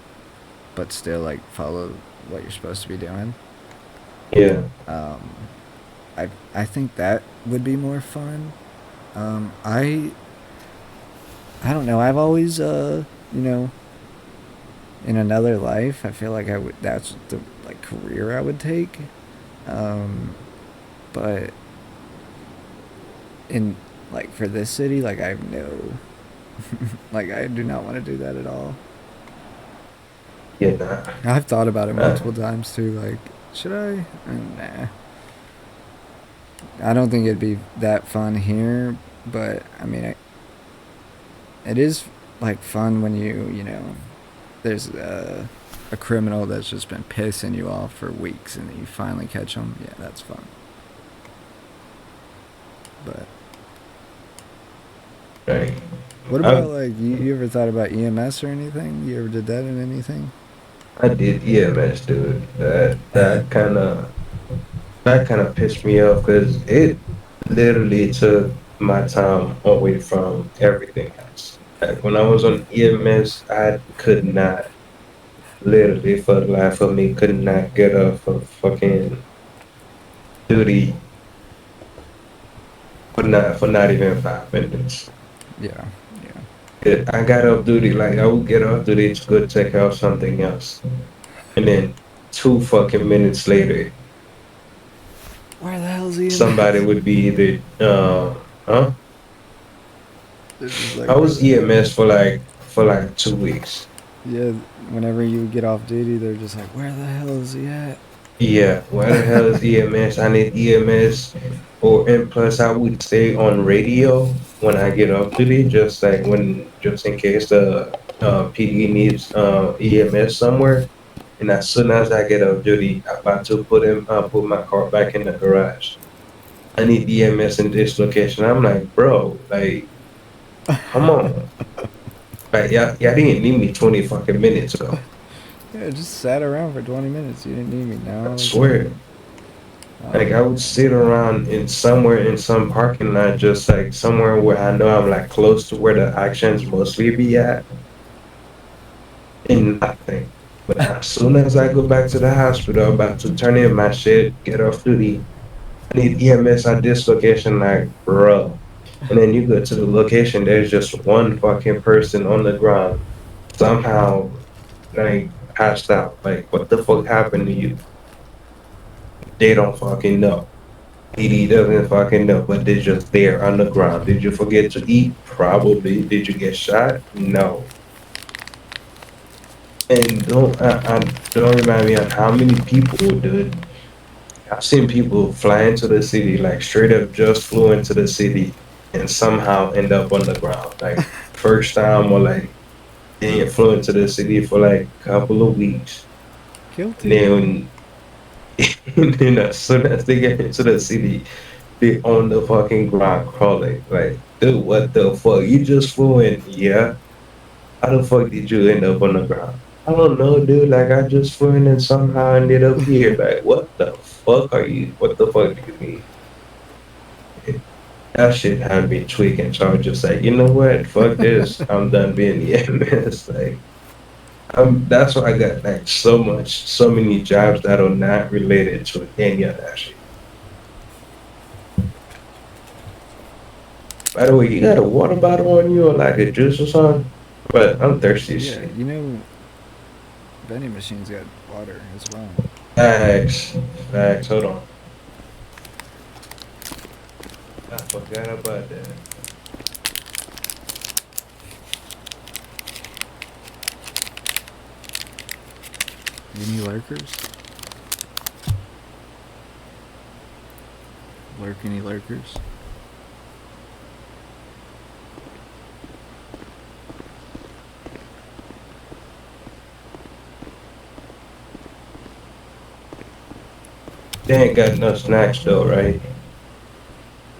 but still like follow what you're supposed to be doing. Yeah, Um, I think that would be more fun. Um, I I don't know. I've always you know in another life, I feel like I would, that's the like career I would take. Um, but in like for this city, like I have no, like I do not want to do that at all. yeah, nah. I've thought about it Uh, multiple times too. Like, should I? Nah. I don't think it'd be that fun here, but I mean, it is like fun when you know there's a criminal that's just been pissing you off for weeks, and then you finally catch them. Yeah, that's fun. But Like, what about I like you ever thought about EMS or anything? You ever did that in anything? I did EMS, dude. That kind of pissed me off because it literally took my time away from everything else. Like when I was on EMS, I could not, literally for the life of me, could not get off of fucking duty for not even 5 minutes. Yeah, yeah. I got off duty, like I would get off duty to go check out something else. And then 2 fucking minutes later, Where the hell's EMS? somebody would be either, huh? They're just like, I where was the hell? EMS for like 2 weeks. Yeah, whenever you get off duty, they're just like, where the hell is he at? Yeah, where the hell is EMS? I need EMS. Or and plus I would stay on radio when I get off duty, just in case the PD needs EMS somewhere. And as soon as I get off duty, I'm about to put my car back in the garage. I need EMS in this location. I'm like, bro, like, come on. Like, y'all didn't need me 20 fucking minutes ago. Yeah, just sat around for 20 minutes. You didn't need me. Now I all of a sudden, swear. Like, I um, would sit around in somewhere in some parking lot, just like somewhere where I know I'm like close to where the actions mostly be at, and nothing. But as soon as I go back to the hospital, I'm about to turn in my shit, get off duty. I need EMS at this location, like, bro. And then you go to the location, there's just one fucking person on the ground, somehow, like, passed out. Like, what the fuck happened to you? They don't fucking know. PD doesn't fucking know, but they're just there on the ground. Did you forget to eat? Probably. Did you get shot? No. And don't remind me on how many people, dude. I've seen people fly into the city, like straight up just flew into the city and somehow end up on the ground. Like first time or like they didn't flew into the city for like a couple of weeks. And guilty. then, and then as soon as they get into the city, they on the fucking ground crawling. Like, dude, what the fuck? You just flew in. Yeah. How the fuck did you end up on the ground? I don't know, dude. Like, I just flew in and somehow ended up here. Like, what the fuck are you? What the fuck do you mean? That shit had me tweaking. So I was just like, you know what? Fuck this. I'm done being the MS. Like, that's why I got like so many jobs that are not related to any of that shit. By the way, you got a water bottle on you or like a juice or something? But I'm thirsty as Yeah, shit. you know, vending machines got water as well. Facts. Facts. Hold on. I forgot about that. Any lurkers? Lurk any lurkers? They ain't got no snacks though, right?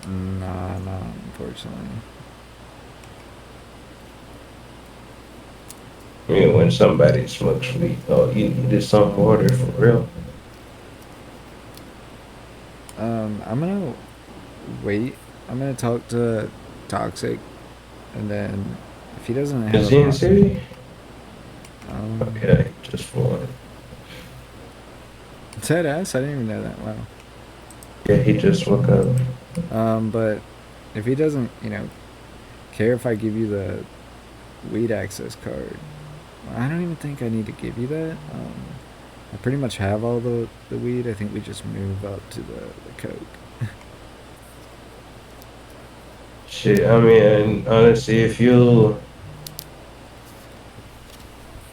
Nah, not unfortunately. I mean, when somebody smokes weed, oh, you needed some water for real. I'm gonna wait. I'm gonna talk to Toxic, and then if he doesn't have Is a he in pro, city? um, Okay, just for dead ass. I didn't even know that. Wow. yeah, he just woke up. But if he doesn't, care if I give you the weed access card, I don't even think I need to give you that. I pretty much have all the weed. I think we just move up to the coke. Shit, I mean, honestly, if you,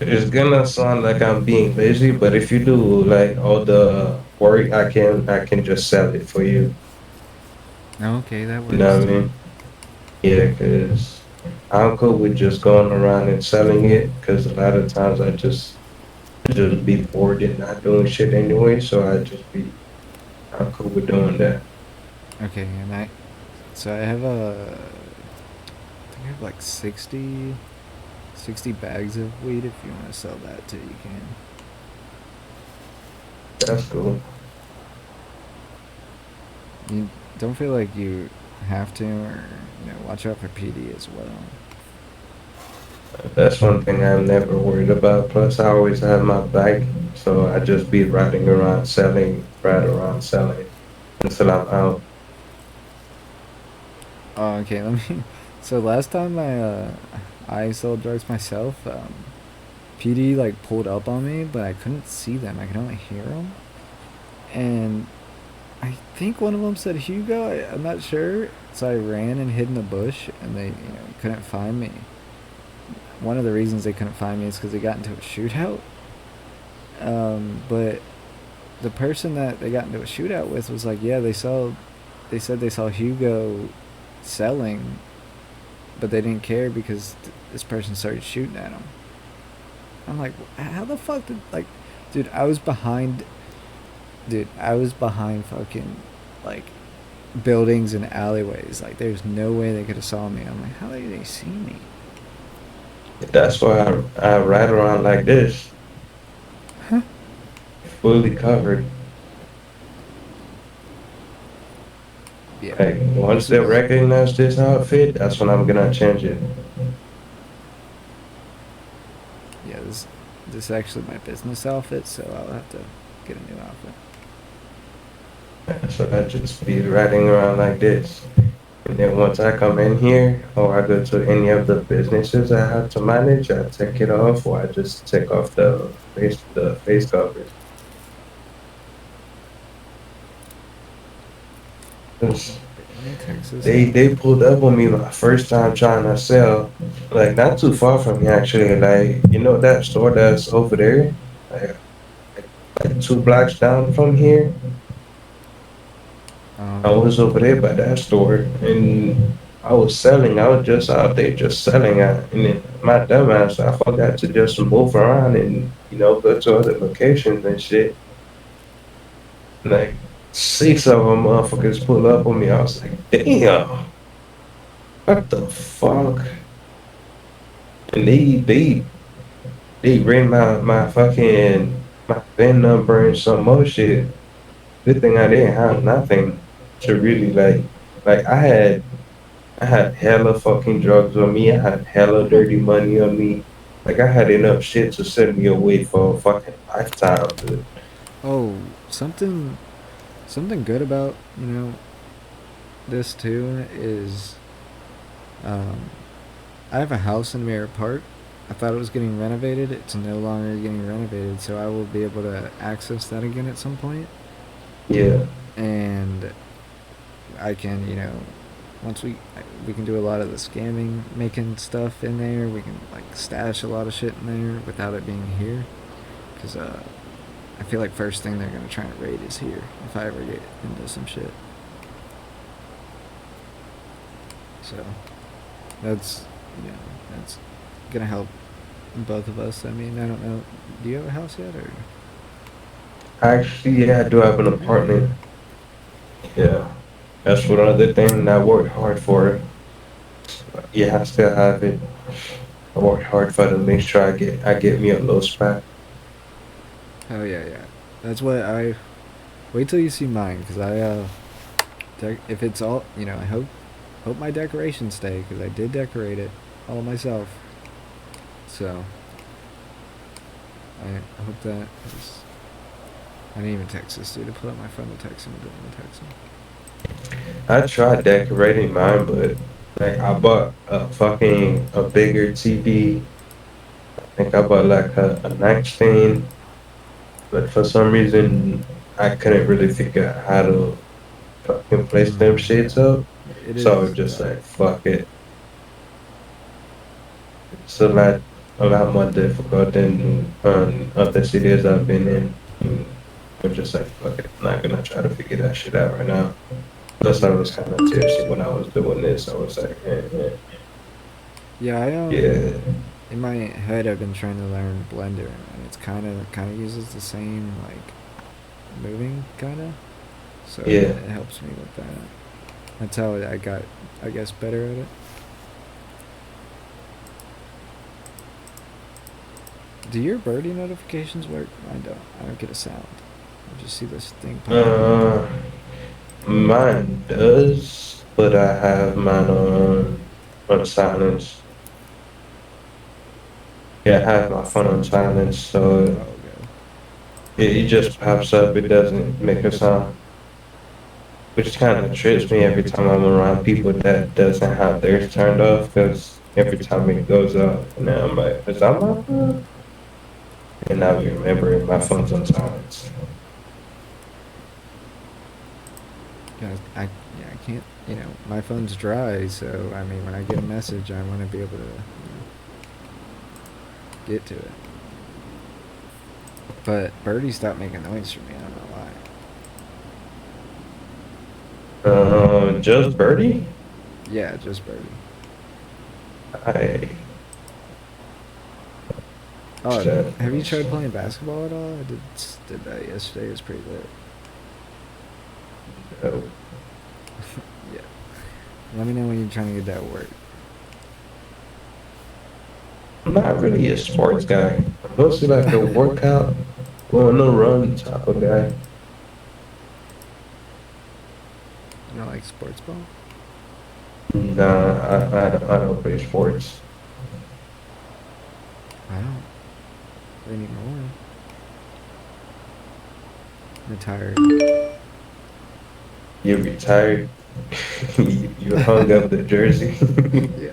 it's gonna sound like I'm being lazy, but if you do like all the work, I can just sell it for you. Okay, that You know works what I too. mean? Yeah, cause I'm cool with just going around and selling it because a lot of times I just be bored and not doing shit anyway. So I'm cool with doing that. Okay, and so I have I think I have like 60 bags of weed. If you want to sell that too, you can. That's cool. You don't feel like you have to, or watch out for PD as well. That's one thing I'm never worried about. Plus, I always have my bike, so I just be riding around selling, ride around selling until I'm out. Oh, okay. Let me. So last time I sold drugs myself, PD like pulled up on me, but I couldn't see them. I could only hear them, and I think one of them said Hugo. I'm not sure. So I ran and hid in the bush, and they couldn't find me. One of the reasons they couldn't find me is because they got into a shootout. But the person that they got into a shootout with was like, yeah, they saw. They said they saw Hugo selling, but they didn't care because this person started shooting at him. I'm like, how the fuck did like, dude? I was behind fucking like buildings and alleyways. Like, there's no way they could have saw me. I'm like, how did they see me? That's why I ride around like this, fully covered. Yeah, Like once this they is recognize this outfit, that's when I'm gonna change it. yeah this is actually my business outfit, so I'll have to get a new outfit. So I just be riding around like this. And then once I come in here or I go to any of the businesses I have to manage, I take it off or I just take off the face covers. 'Cause Let me text this they out. they pulled up on me my first time trying to sell, like not too far from me actually. Like you know that store that's over there, like, like 2 blocks down from here. I Um, was over there by that store and I was selling. I was just out there just selling. And then my dumbass, I forgot to just move around and go to other locations and shit. Like 6 of them motherfuckers pull up on me. I was like, damn, what the fuck? And they ran my fucking my VIN number and some more shit. Good thing I didn't have nothing to really like I had hella fucking drugs on me. I had hella dirty money on me. Like I had enough shit to send me away for a fucking lifetime, dude. oh, something good about this too is um, I have a house in Mirror Park. I thought it was getting renovated. It's no longer getting renovated, so I will be able to access that again at some point. Yeah, And I can, once we can do a lot of the scamming, making stuff in there. We can like stash a lot of shit in there without it being here, because I feel like first thing they're gonna try and raid is here if I ever get into some shit. So that's that's gonna help both of us. I mean, I don't know. Do you have a house yet, or? actually, yeah, I do have an apartment. Yeah, that's one other thing that I worked hard for. Yeah, I still have it. I worked hard for to make sure I get me a low spot. Oh yeah, yeah. That's what I wait till you see mine, because if it's all I hope my decorations stay, because I did decorate it all myself. So I hope that is. I didn't even text this dude to put up my phone to text him. I didn't even text him. I tried decorating mine, but like I bought a bigger TV. I think I bought like a nightstand, but for some reason I couldn't really figure out how to fucking place them shits up. It So I was is. just like, fuck it. It's a lot more difficult than other cities I've been in. I'm just like, fuck it. I'm not gonna try to figure that shit out right now. Plus, I Yeah, was kind of tipsy when I was doing this. I was like, eh. Yeah, Yeah, in my head I've been trying to learn Blender, and it's kind of uses the same like moving kind of, so yeah. it helps me with that. That's how I got, I guess, better at it. Do your birdie notifications work? I don't. I don't get a sound. I just see this thing pop up. Uh, Mine does, but I have mine on silence. Yeah, I have my phone on silence, so Oh, okay. it just pops up. It doesn't make a sound, which kind of trips me every time I'm around people that doesn't have theirs turned off. Because every time it goes off, and then I'm like, "Is that my phone?" And I remember my phone's on silence. Yeah, I can't. My phone's dry, so I mean, when I get a message, I want to be able to get to it. But Birdie stopped making noise for me. I don't know why. Just Birdie. Yeah, just Birdie. I Oh, that. have you tried playing basketball at all? I did that yesterday. It was pretty lit. Uh, Yeah. Let me know when you're trying to get that work. I'm not really a sports guy. I'm mostly like a workout, going on a run type of guy. You know, like sports ball? Nah, I don't play sports. I don't anymore. Retired. You retired. You hung up the jersey. Yeah.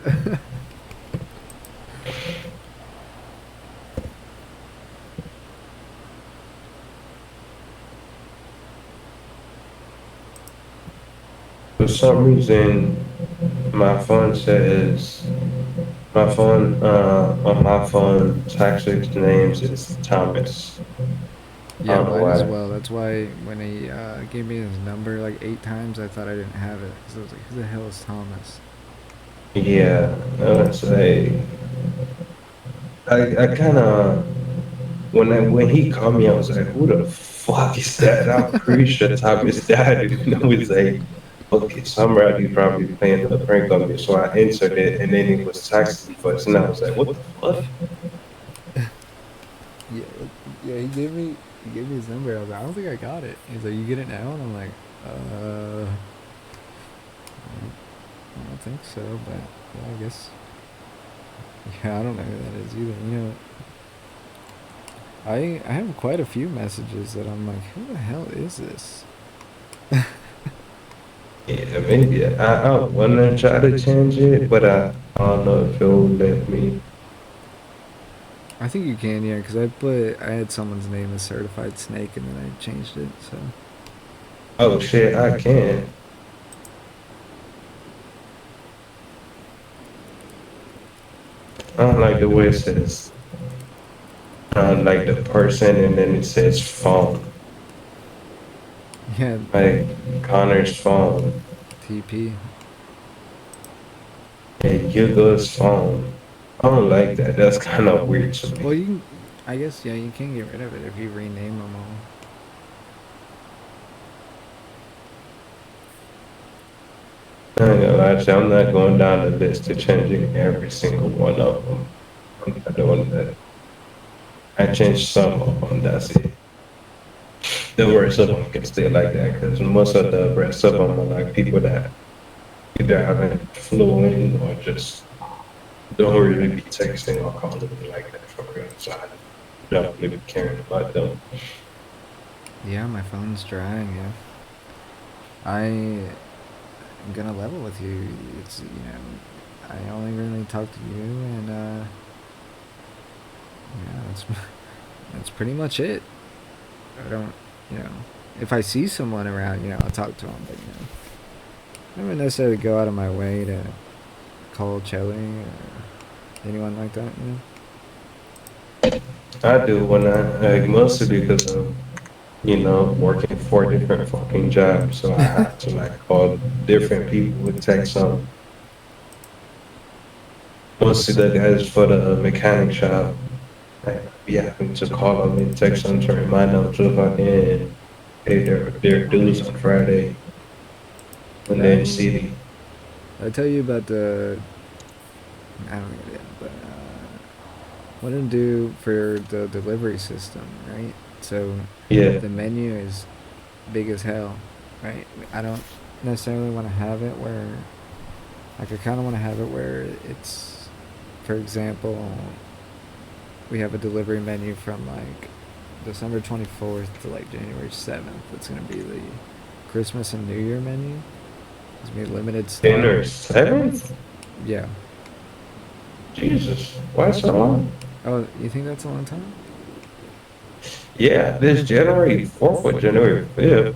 For some reason, my phone says on my phone text names is Thomas. I Yeah, don't know mine as why. well. That's why when he gave me his number like 8 times, I thought I didn't have it. Because I was like, who the hell is Thomas? Yeah, I would say I kind of when he called me, I was like, "Who the fuck is that?" I'm pretty sure Thomas died, and I was like, "Okay, somebody probably playing a prank on me." So I answered it, and then it was texting first, and I was like, "What the fuck?" Yeah, yeah. He gave me his number. I was like, I don't think I got it. He's like, you get it now, and I'm like, I don't think so. But yeah, I guess. Yeah, I don't know who that is either. I have quite a few messages that I'm like, who the hell is this? Yeah, maybe I want to try to change it, but I don't know if it will let me. I think you can, yeah, because I had someone's name as Certified Snake, and then I changed it. So Oh shit, I can. I don't like the way it says. Like the person, and then it says phone, yeah, like Connor's phone. TP. And Hugo's phone. I don't like that. That's kind of weird to Well, me. you can, I guess, yeah, you can get rid of it if you rename them all. I ain't gonna lie to you, I'm not going down the list to changing every single one of them. I'm not doing that. I changed some of them, that's it. The rest of them can stay like that because most of the rest of them are like people that either haven't flew in or just don't really be texting or calling me like that for real. So I don't really be caring about them. Yeah, my phone's drying. Yeah, I am gonna level with you. I only really talk to you, and yeah, that's pretty much it. I don't, you know, if I see someone around, I'll talk to them, but I don't necessarily go out of my way to call Chelly or anyone like that. I do when like mostly because of working four different fucking jobs, so I have to like call different people with text them. Mostly the guys for the mechanic shop. Like, be having to call them and text them to remind them to fucking pay their dues on Friday when Did they're in the I, city. did I tell you about the, I don't know, but what to do for the delivery system, right? So Yeah, the menu is big as hell, right? I don't necessarily want to have it where, like, I kind of want to have it where it's, for example, we have a delivery menu from like December 24th to like January 7th. It's going to be the Christmas and New Year menu. It's going to be limited stock. dinner seventh. Yeah. Jesus, why so long? Oh, you think that's a long time? Yeah, this January 4th or January 5th.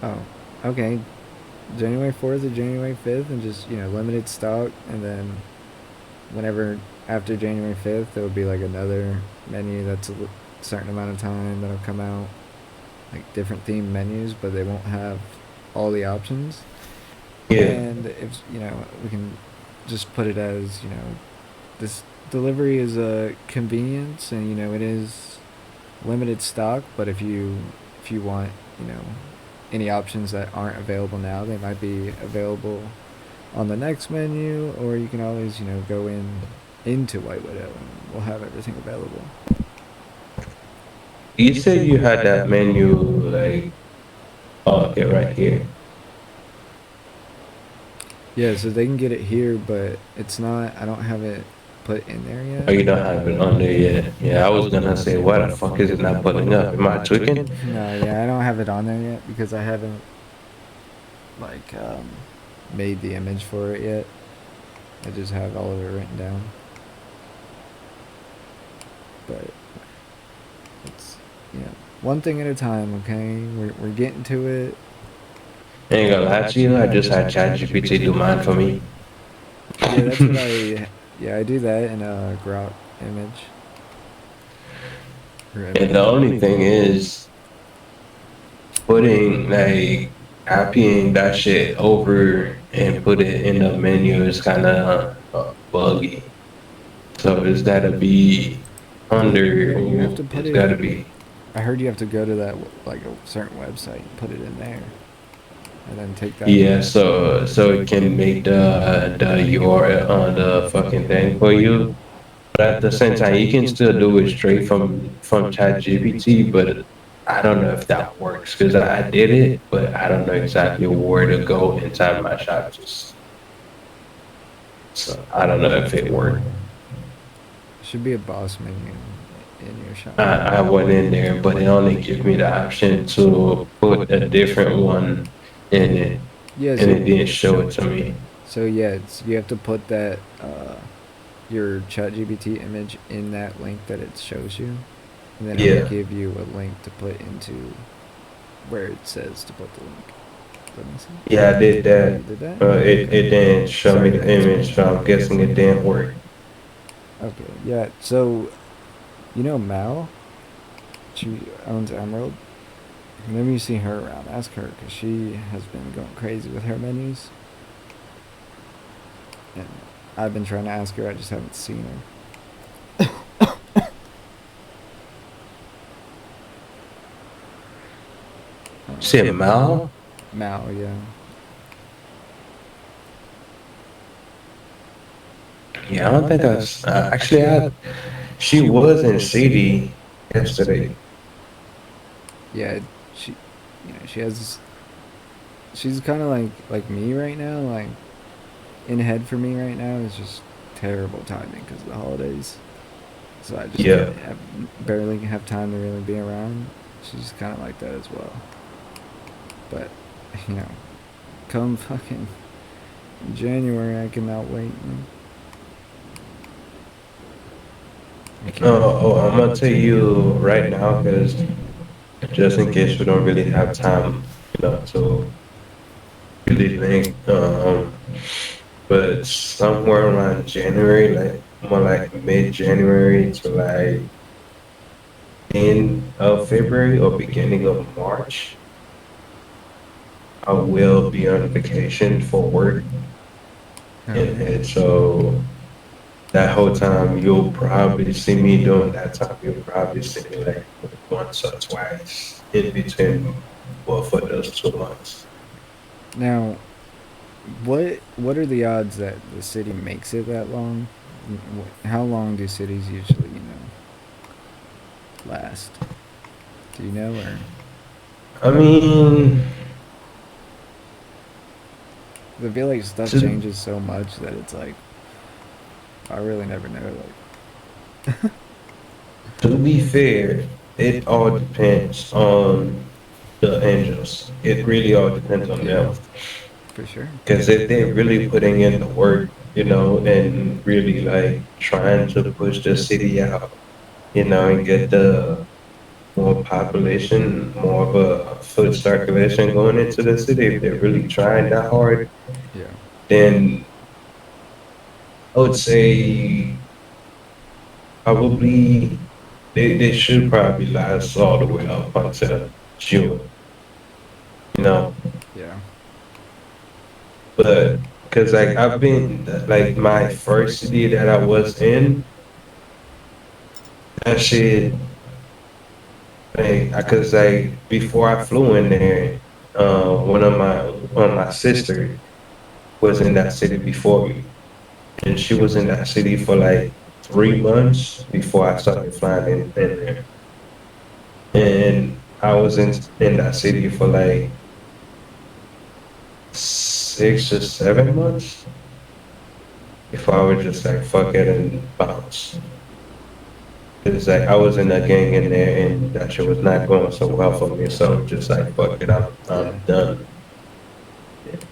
Oh, okay. January 4th or January 5th, and just, limited stock. And then whenever after January 5th, there will be like another menu that's a certain amount of time that'll come out. Like different themed menus, but they won't have all the options. Yeah, And if, we can just put it as, this delivery is a convenience, and it is limited stock, but if you want, you know any options that aren't available now, they might be available on the next menu, or you can always, go into White Widow and we'll have everything available. you said you had that menu like, oh, okay, right here. Yeah, so they can get it here, but it's not, I don't have it put in there Oh, yet. you don't have it on there yet. Yeah, I was gonna say, why the fuck is it not pulling up? Am I tweaking? No, yeah, I don't have it on there yet because I haven't like made the image for it yet. I just have all of it written down. But it's, one thing at a time. Okay, we're getting to it. Ain't gonna lie to you, I just had ChatGPT do mine for me. Yeah, that's what I. Yeah, I do that in a Grout image or And the image. only thing is, putting like copying that shit over and put it in the menu is kind of buggy. So it's gotta be Well, under, you have to or put it's it. gotta be, I heard you have to go to that like a certain website and put it in there, and then take that. yeah. So it can make the URL on the fucking thing for you. But at the same time, you can still do it straight from ChatGPT. But I don't know if that works because I did it, but I don't know exactly where to go inside my shop. Just so I don't know if it worked. Should be a boss menu in your shop. I went in there, but it only gives me the option to put a different one in it, Yeah, and so it didn't show it to me. yeah, you have to put that your ChatGPT image in that link that it shows you, and then it'll Yeah, give you a link to put into where it says to put the link. Does that make sense? yeah, I did Oh, that. you did that? It Okay. didn't show me Sorry to the ask, image, so man. I'm guessing it didn't work. Okay, yeah. So, Mal? She owns Emerald. Whenever you see her around, ask her because she has been going crazy with her menus, and I've been trying to ask her. I just haven't seen her. See a Mal? Mal, yeah. Yeah, I don't think actually she was in CD yesterday. Yeah, she, she has. She's kind of like me right now. Like in head for me right now is just terrible timing because of the holidays. So I just Yeah. barely have time to really be around. She's kind of like that as well. But you know, come fucking January, I cannot wait. I cannot. I'm gonna tell you right now because just in case we don't really have time, to really think. But somewhere around January, like more like mid-January to like end of February or beginning of March, I will be on vacation for work, Okay. and so that whole time you'll probably see me during that time. You'll probably see me like once or twice in between, well, for those 2 months. Now, what are the odds that the city makes it that long? How long do cities usually, last? Do you know, or I mean, 'cause I feel like stuff to changes so much that it's like I really never know. to be fair, it all depends on the angels. It really all depends on Yeah, them. for sure. Because if they're really putting in the work, and really like trying to push the city out, and get the more population, more of a foot circulation going into the city, if they're really trying that hard, Yeah, then I would say probably they should probably last all the way up until June, you know. yeah, But because like I've been like my first city that I was in, that shit like because like before I flew in there, one of my sister was in that city before me, and she was in that city for like 3 months before I started flying in there, and I was in that city for like 6 or 7 months before I would just like fuck it and bounce. It's like I was in a gang in there, and that shit was not going so well for me. So just like fuck it, I'm yeah, done.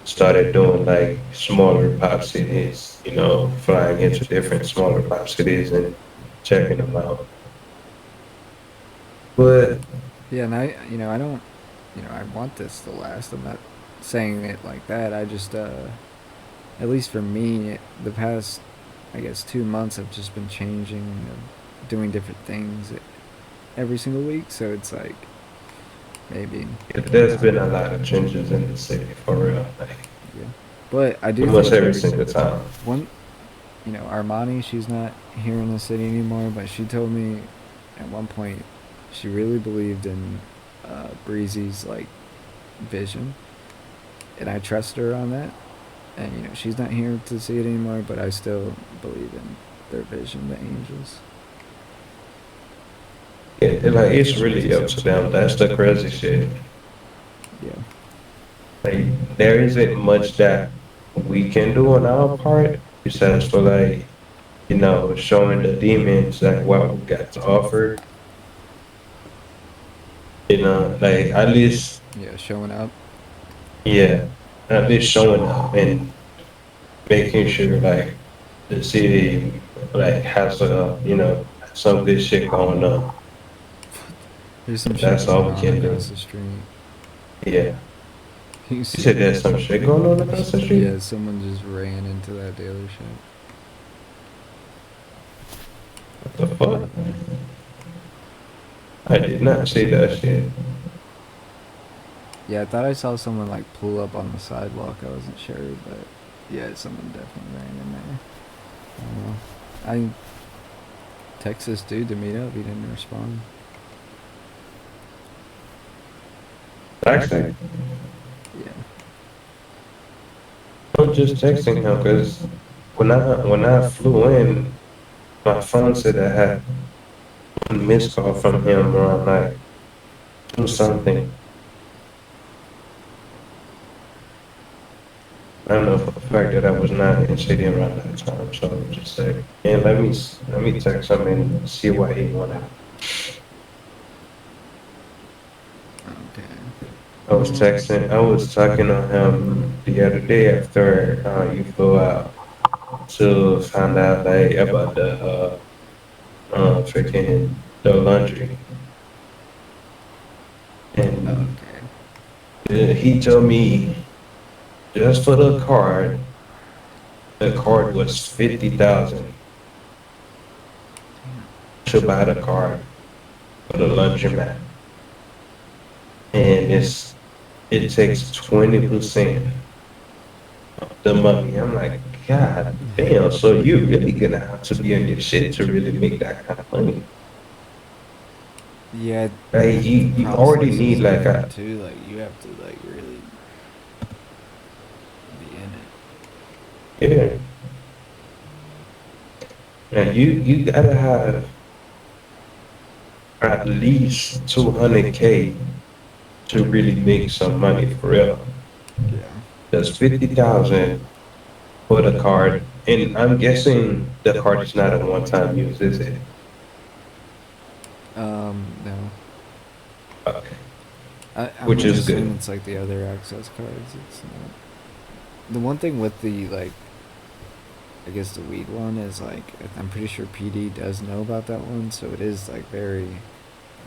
Started doing like smaller pop cities, flying into different smaller pop cities and checking them out. But yeah. And I don't, I want this to last. I'm not saying it like that. I just, at least for me, the past, I guess, 2 months have just been changing, doing different things every single week. So it's like maybe, there's been a lot of changes in the city for real, like yeah. But I do almost think every single time. one, Armani, she's not here in the city anymore, but she told me at one point she really believed in Breezy's like vision, and I trust her on that. And she's not here to see it anymore, but I still believe in their vision, the angels. Like it's really up to them. That's the crazy shit. Yeah, Like there isn't much that we can do on our part besides for like showing the demons like what we got to offer. Like at least, yeah, showing up. yeah, at least showing up and making sure like the city like has some good shit going on. There's some shit That's going all we on can across do. the street. Yeah. You You see, said there's some shit going on across the street? yeah, someone just ran into that dealership. What the fuck? I did not see that shit. Yeah, I thought I saw someone like pull up on the sidewalk. I wasn't sure, but yeah, someone definitely ran in there. I don't know. I texted this dude to meet up. He didn't respond. Actually, Yeah. I'm just texting him because when I flew in, my phone said I had one missed call from him around like two something. I don't know for the fact that I was not in city around that time, so I'm just like, and let me text him and see why he wanted. Okay. I was talking to him the other day after you flew out to find out like about the freaking the laundry, and Okay. he told me just for the card was 50,000 Damn. to buy the card for the laundromat, and it takes 20% of the money. I'm like, God damn. So you're really gonna have to be on your shit to really make that kind of money. Yeah, Like and the you already process is need like different a too. Like you have to like really be in it. yeah. And you gotta have at least 200K to really make some money for real. Yeah. That's 50,000 for the card, and I'm guessing the card is not a one-time use, is it? No. Okay, I which would is assume good. it's like the other access cards. It's not. The one thing with the like, I guess the weed one is like, I'm pretty sure PD does know about that one, so it is like very.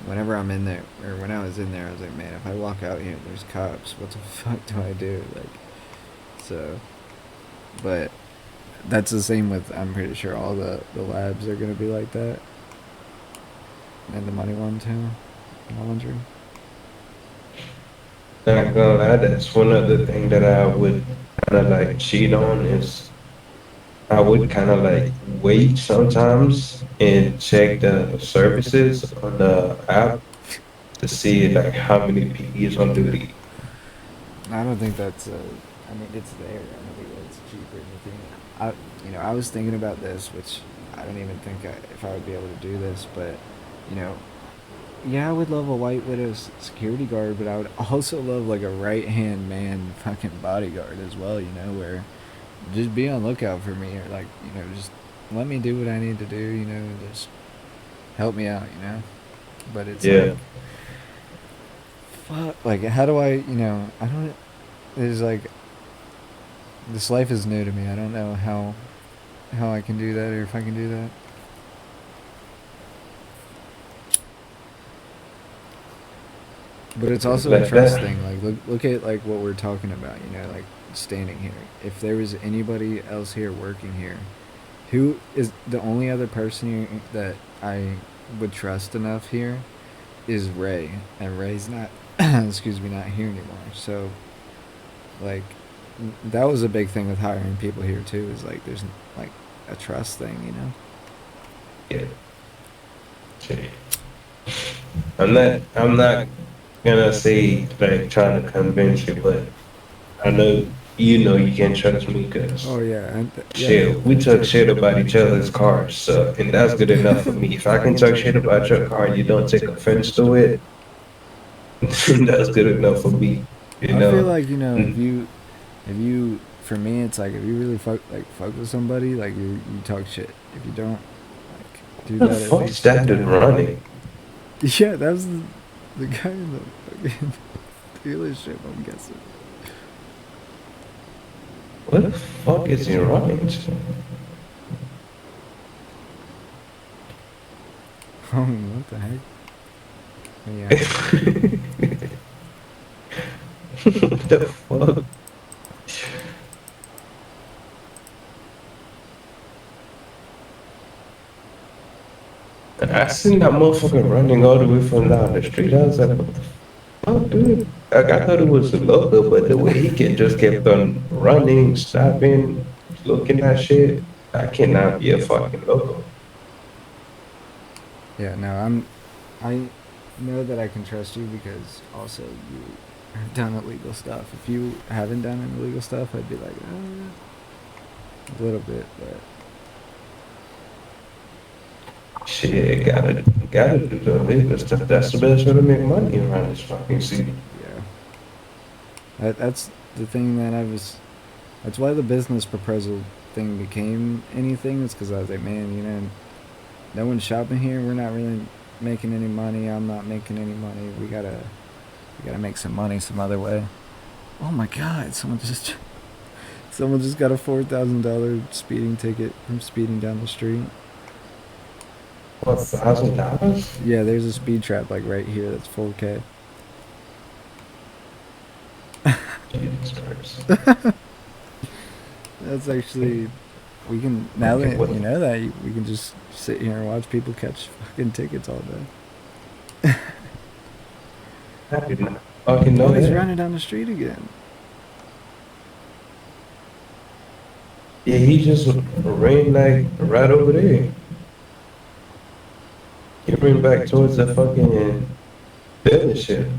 Whenever I'm in there, or when I was in there, I was like, man, if I walk out here, there's cops. What the fuck do I do? Like, so. But that's the same with. I'm pretty sure all the labs are gonna be like that, and the money one too. Laundry. Not gonna lie, that's one other thing that I would kind of like cheat on is I would kind of like wait sometimes and check the services on the app to see like how many PE is on duty. I don't think that's. I mean, it's there. I don't think that's cheaper. I, I was thinking about this, which I don't even think if I would be able to do this, but you know, yeah, I would love a White Widow's security guard, but I would also love like a right hand man fucking bodyguard as well. Where just be on lookout for me, or like just let me do what I need to do. Just help me out. But it's like, Yeah, fuck. Like, how do I? I don't. There's like this life is new to me. I don't know how I can do that or if I can do that. But it's also a like trust that. thing. Like look at like what we're talking about. Like standing here. If there was anybody else here working here, who is the only other person that I would trust enough here is Ray, and Ray's not. Excuse me, not here anymore. So like that was a big thing with hiring people here too. Is like there's like a trust thing. Yeah. Okay. I'm not gonna say like trying to convince you, but I know you know you can trust me Oh because yeah, and yeah, shit, we talk shit about each other's cars, so and that's good enough for me. If I can talk shit about your car, you don't take offense to it, that's good enough for me. You I feel know, like Mm, if you for me it's like if you really fuck with somebody like you talk shit. If you don't, like do who the that at fuck's least. that dude running? Yeah, that was the guy in the fucking dealership. I'm guessing. What the fuck is he running to? Oh, what the heck? Yeah. What the fuck? I seen that motherfucker running all the way from down the street. I was like, what the fuck, dude? Like, I thought it was a loco, but the way he just kept on running, stopping, looking at shit, I cannot be a fucking loco. Yeah. No, I know that I can trust you because also you have done illegal stuff. If you haven't done any illegal stuff, I'd be like, a little bit, but Shit, gotta do the illegal stuff. That's the best way to make money around this fucking city. yeah. That's the thing that I was. That's why the business proposal thing became anything. It's because I was like, man, no one's shopping here. We're not really making any money. I'm not making any money. We gotta make some money some other way. Oh my God! Someone just got a $4,000 speeding ticket from speeding down the street. What, $1,000? Yeah, there's a speed trap like right here. That's 4K. Jesus Christ. That's actually we can now Okay, that what you the know that we can just sit here and watch people catch fucking tickets all day. I did not fucking Oh, know he's that. running down the street again. Yeah, he just ran like right over there. He ran back towards the fucking dealership.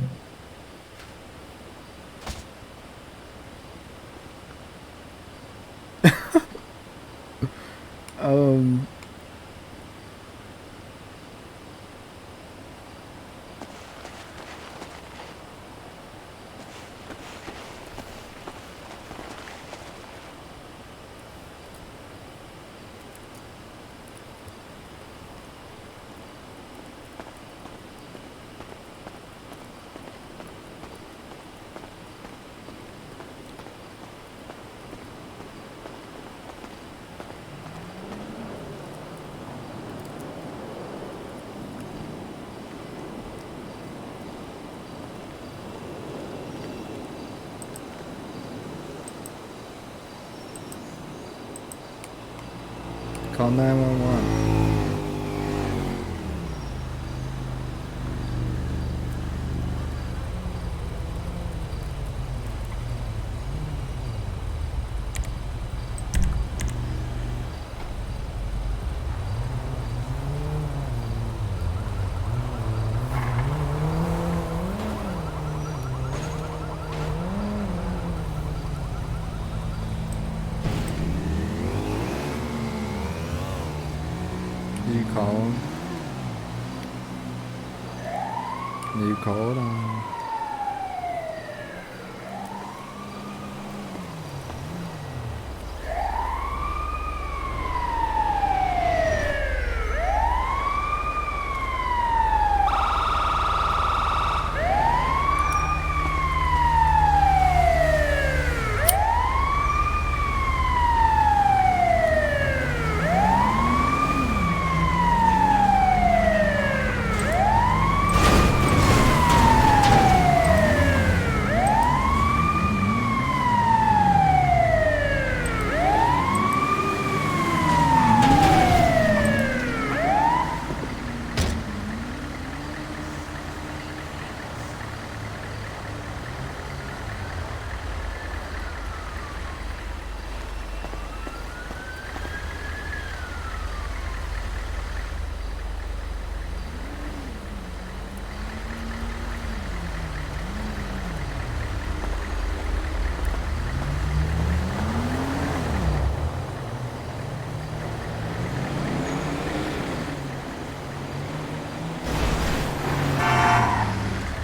Um, call 911. Did you call him? You called him?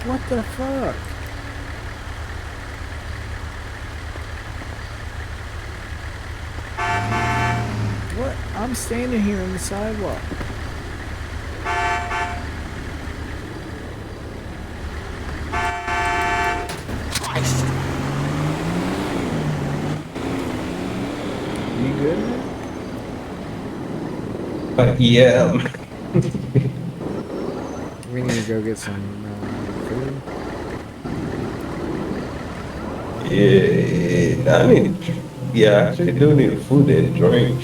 What the fuck? What? I'm standing here on the sidewalk. Christ! You good, man? Yeah. We need to go get some food. Yeah, I need. Yeah, I actually do need food and drink.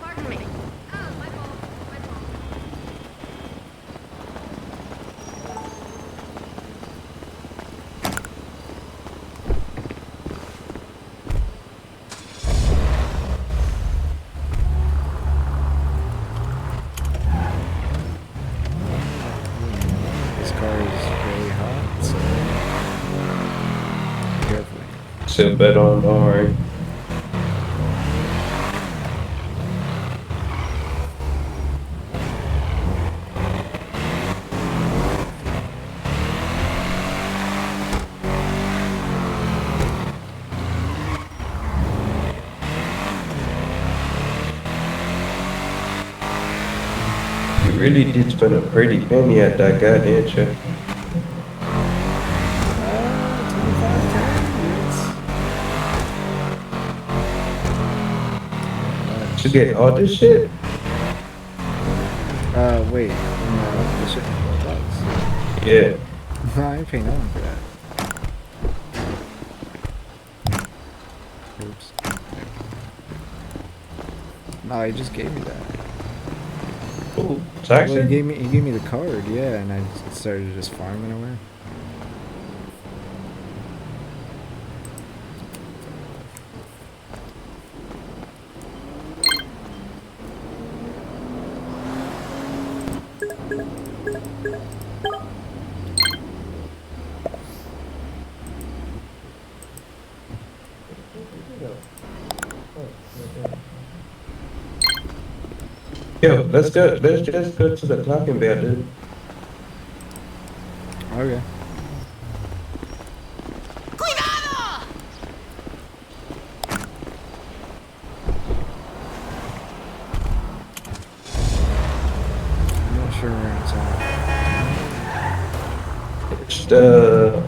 Pardon me. Oh, my fault. My fault. This car is really hot, so carefully. Sit bet on, don't worry. You really did spend a pretty penny at that guy, didn't you? 25 To get all this shit? Wait. No, this shouldn't be $12. Yeah. No, I ain't paying no one for that. Oops. No, he just gave me that. Ooh, Well, taxi? he gave me the card, yeah, and I started just farming away. Yo, let's go. Let's just go to the clocking bell, dude. Okay. I'm not sure where it's at. It's the.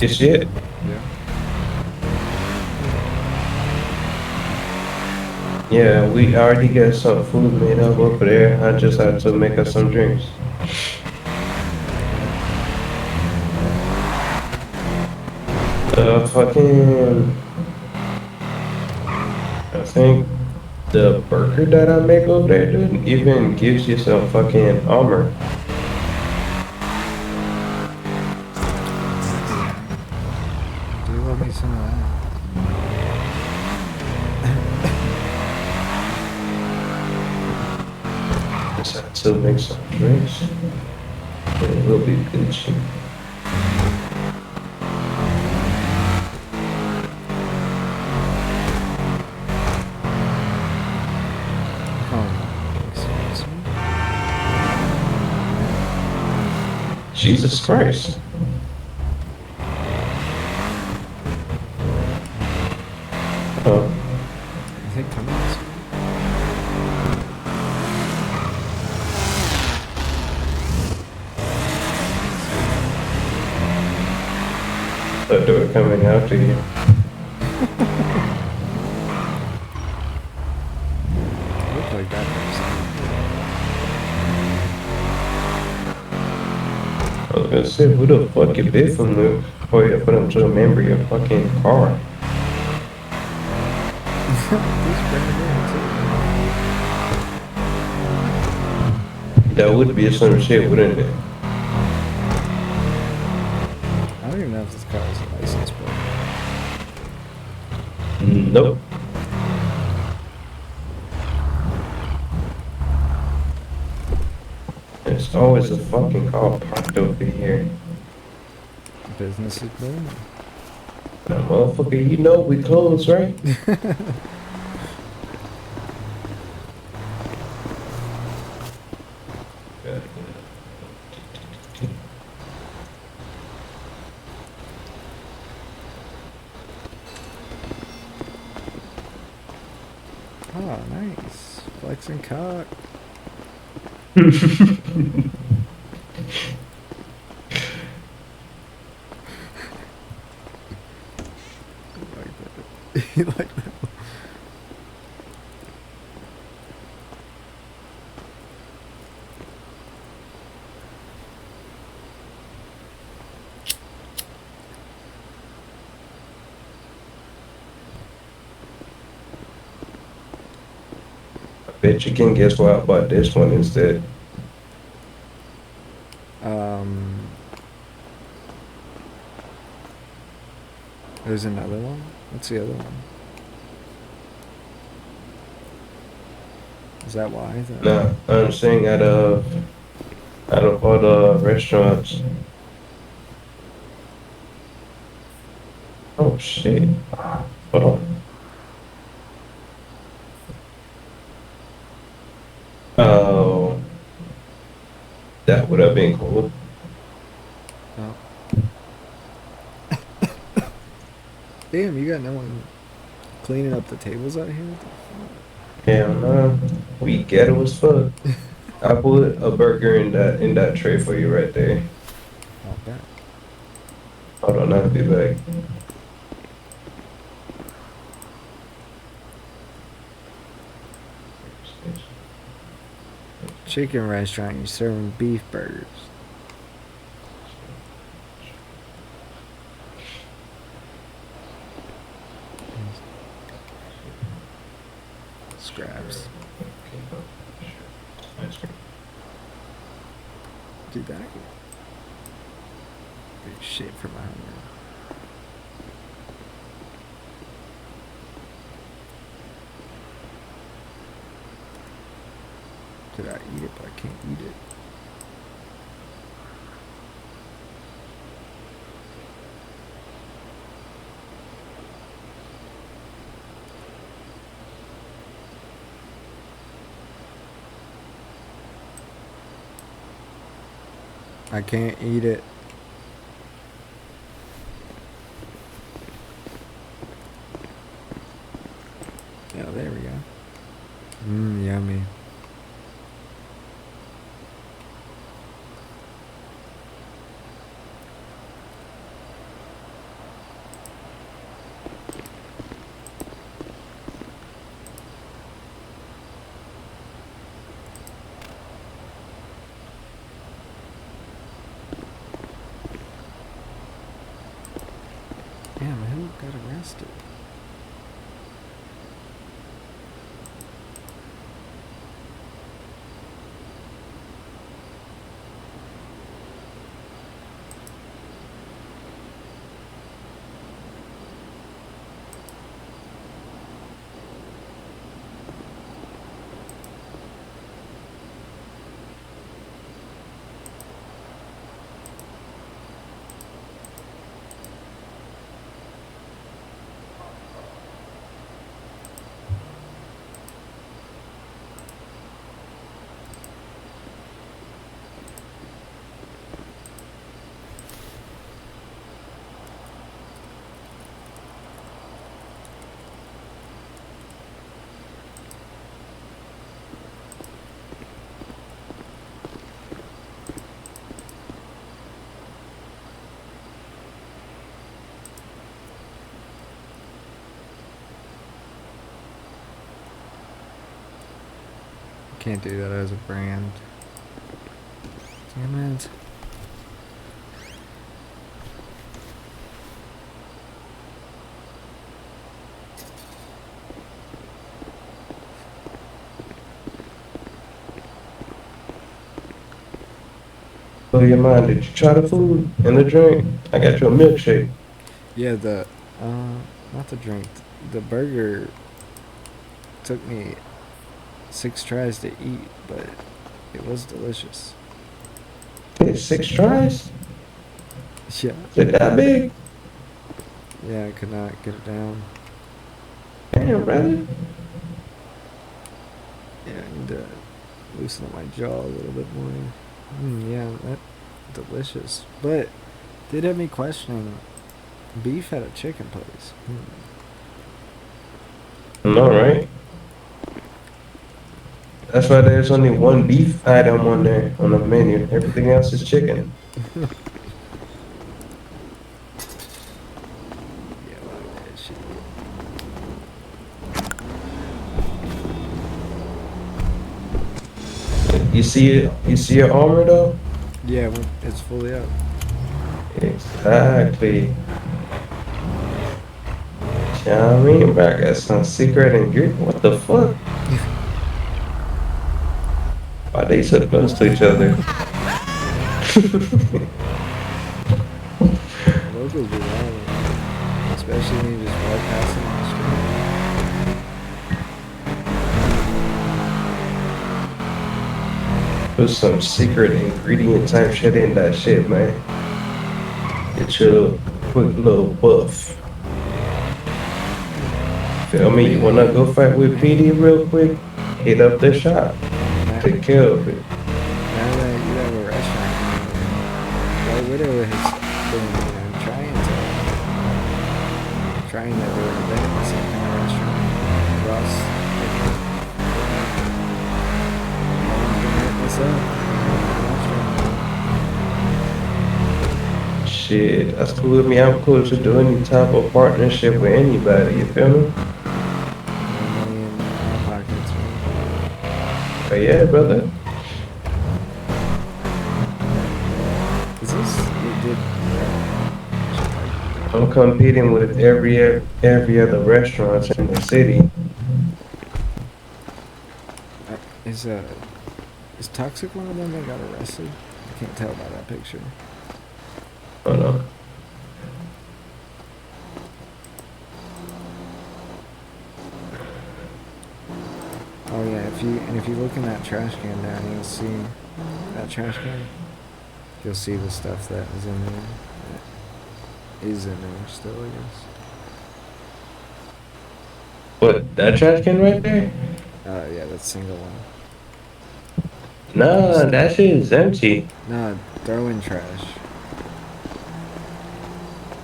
You see it? Yeah. Yeah, we already got some food made up over there. I just had to make us some drinks. Fucking. I think the burger that I make over there, dude, even gives you some fucking armor. Do you love me some of that? Just had to make some drinks. It will be good shit. Oh, excuse me. Jesus Christ. Oh, I think coming this way. thought they were coming after you. Look like that I was gonna say, who the fuck you bid from the before you put them to remember your fucking car? person. He's brand new too. That would be some shit, wouldn't it? I don't even know if this car has a license plate. Nope. There's always a fucking car parked over here. Business is booming. Now, motherfucker, you know we closed, right? Oh, nice. Flexing cock. Like that. You like that? I bet you can guess why I bought this one instead. There's another one? What's the other one? Is that why? Nah, I'm saying out of all the restaurants. Oh shit. Hold on. Oh, that would have been cool. Oh. Damn, you got no one cleaning up the tables out here? What the fuck? Hell no. We ghetto as fuck. I put a burger in that tray for you right there. I'll bet. Hold on, I'll be back. Chicken restaurant, you're serving beef burgers. Scraps. Dude, that good shit for my hunger. Did I eat it, but I can't eat it. I can't eat it. Oh, there we go. Yummy. Damn, who got arrested? Can't do that as a brand. Damn it. Blow your mind. Did you try the food and the drink? I got you a milkshake. Yeah, not the drink. The burger took me 6 tries to eat, but it was delicious. Did 6 tries? Yeah. Is it that big? Yeah, I could not get it down. Damn, brother. Yeah, I need to loosen up my jaw a little bit more. Yeah, that delicious. But did have me questioning beef at a chicken place. No, right? That's why there's only one beef item on there on the menu. Everything else is chicken. Yeah, like that shit. You see it? You see your armor though? Yeah, it's fully up. Exactly. You know what I mean, bro? I got some secret ingredient. What the fuck? Why they so close to each other? Locals be wild, especially when you just walk past them on the street. Put some secret ingredient type shit in that shit, man. Get your quick little buff. Feel me? You wanna go fight with PD real quick? Hit up the shop. Take care of it. Now that you have a restaurant, White Widow has been trying to invent some kind of restaurant. Ross, what's up? Shit, that's cool with me. I'm cool to do any type of partnership with anybody, you feel me? Money in our pockets, man. But yeah, brother. Is this? You did. I'm competing with every other restaurant in the city. Is Toxic one of them that got arrested? I can't tell by that picture. Oh no. Oh yeah, if you look in that trash can down, you'll see that trash can. You'll see the stuff that is in there. That is in there still, I guess. What, that trash can right there? Yeah, that single one. Nah, that shit is empty. Nah, throw in trash.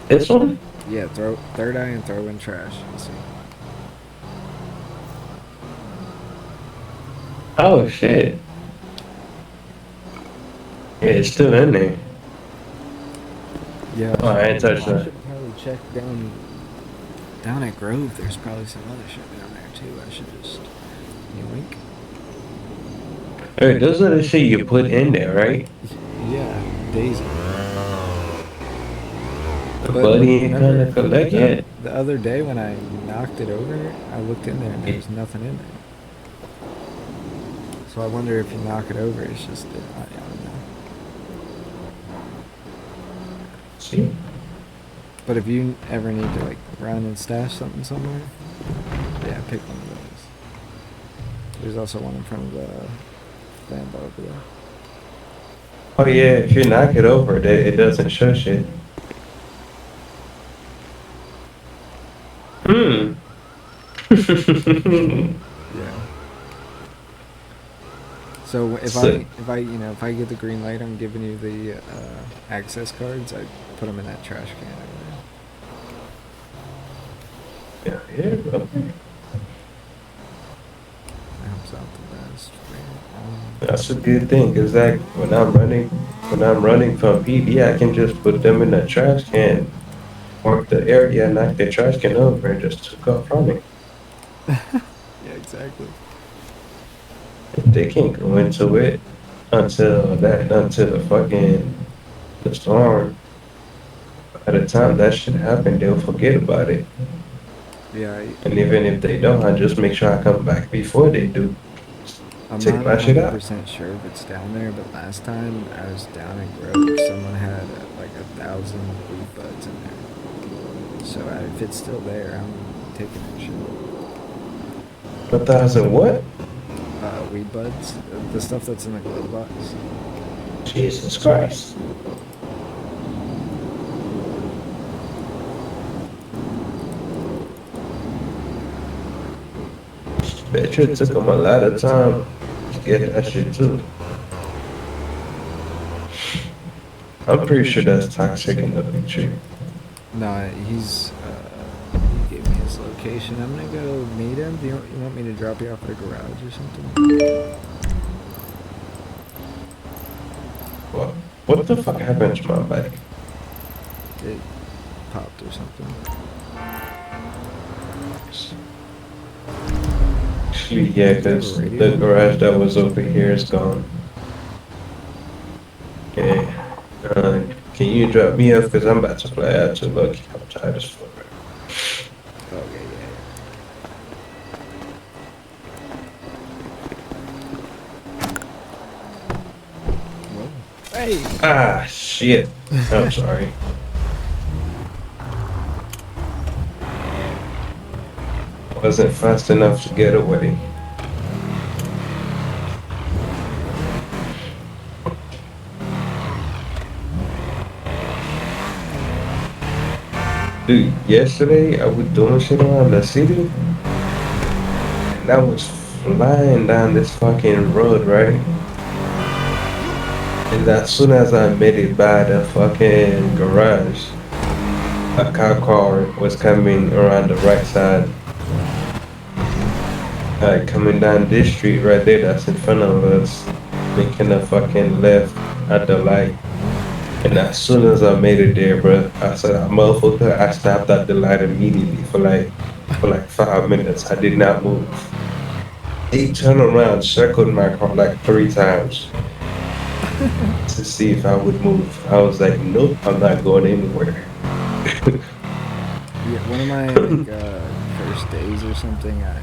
This one? Yeah, throw third eye and throw in trash. You see. Oh shit. Yeah, it's still in there. Yeah, Oh, I ain't touched I that. should probably check down at Grove. There's probably some other shit down there too. I should just wink. Hey, those are the shit you put in there, right? Yeah, Daisy. The But buddy ain't remember kinda collect yet. the other day when I knocked it over, I looked in there and there was nothing in there. So I wonder if you knock it over, it's just I don't know. See? But if you ever need to like run and stash something somewhere, yeah, pick one of those. There's also one in front of the Lambo over there. Oh yeah, if you knock it over, it doesn't show shit. Hmm. Yeah. So if Sick. if I get the green light, I'm giving you the access cards. I put them in that trash can over Yeah, yeah, bro. there. That helps out the best. That's a good thing, cause like when I'm running from PD, I can just put them in the trash can, mark the area, knock the trash can over, and just took off running. Yeah, exactly. They can't go into it until the storm. By the time that shit happen, they'll forget about it. Yeah, And even if they don't, I just make sure I come back before they do. I'm Take not my shit out. 100% sure if it's down there, but last time I was down in Grove, someone had like 1,000 weed buds in there. So if it's still there, I'm taking that shit. 1,000 what? Weed buds, the stuff that's in the glove box. Jesus Christ. Bet you it took them a lot of time to get that shit too. I'm pretty sure that's toxic in the picture. No, he gave me his location. I'm gonna go meet him. Do you want me to drop you off at a garage or something? What the fuck happened to my bike? It popped or something. Actually, yeah, because the garage that was over here is gone. Okay. Can you drop me off? Because I'm about to fly out to Lucky. I'm tired as fuck. Okay, yeah. Whoa. Hey! Ah, shit. I'm sorry. Wasn't fast enough to get away. Dude, yesterday I was doing shit around the city, and I was flying down this fucking road, right? And as soon as I made it by the fucking garage, a cop car was coming around the right side. Coming down this street right there that's in front of us, making a fucking left at the light. And as soon as I made it there, bro, I said, motherfucker, I stopped at the light immediately for like 5 minutes. I did not move. He turned around, circled my car like 3 times to see if I would move. I was like, nope, I'm not going anywhere. Yeah, one of my like first days or something, I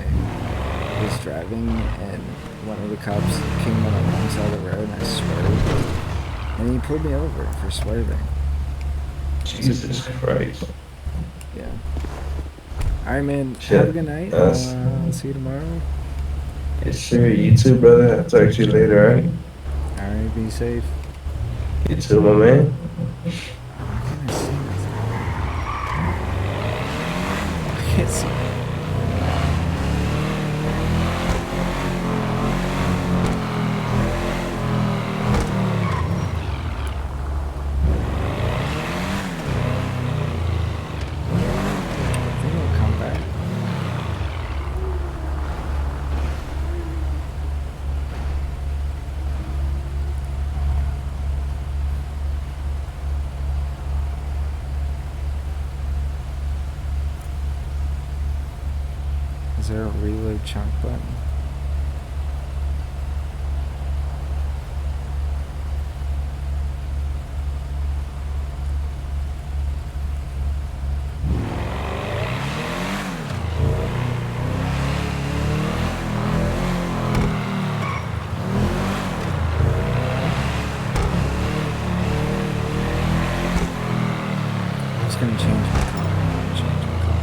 was driving and one of the cops came on the wrong side of the road and I swerved and he pulled me over for swerving. Jesus Christ. Yeah. All right, man. Shit. Have a good night. I'll see you tomorrow. Yes, sir. You too, brother. I'll talk to you later, alright? All right, be safe. You too, my man. Why can't I see nothing? I can't see. there a reload chunk button? I'm just gonna change my color. Change my color.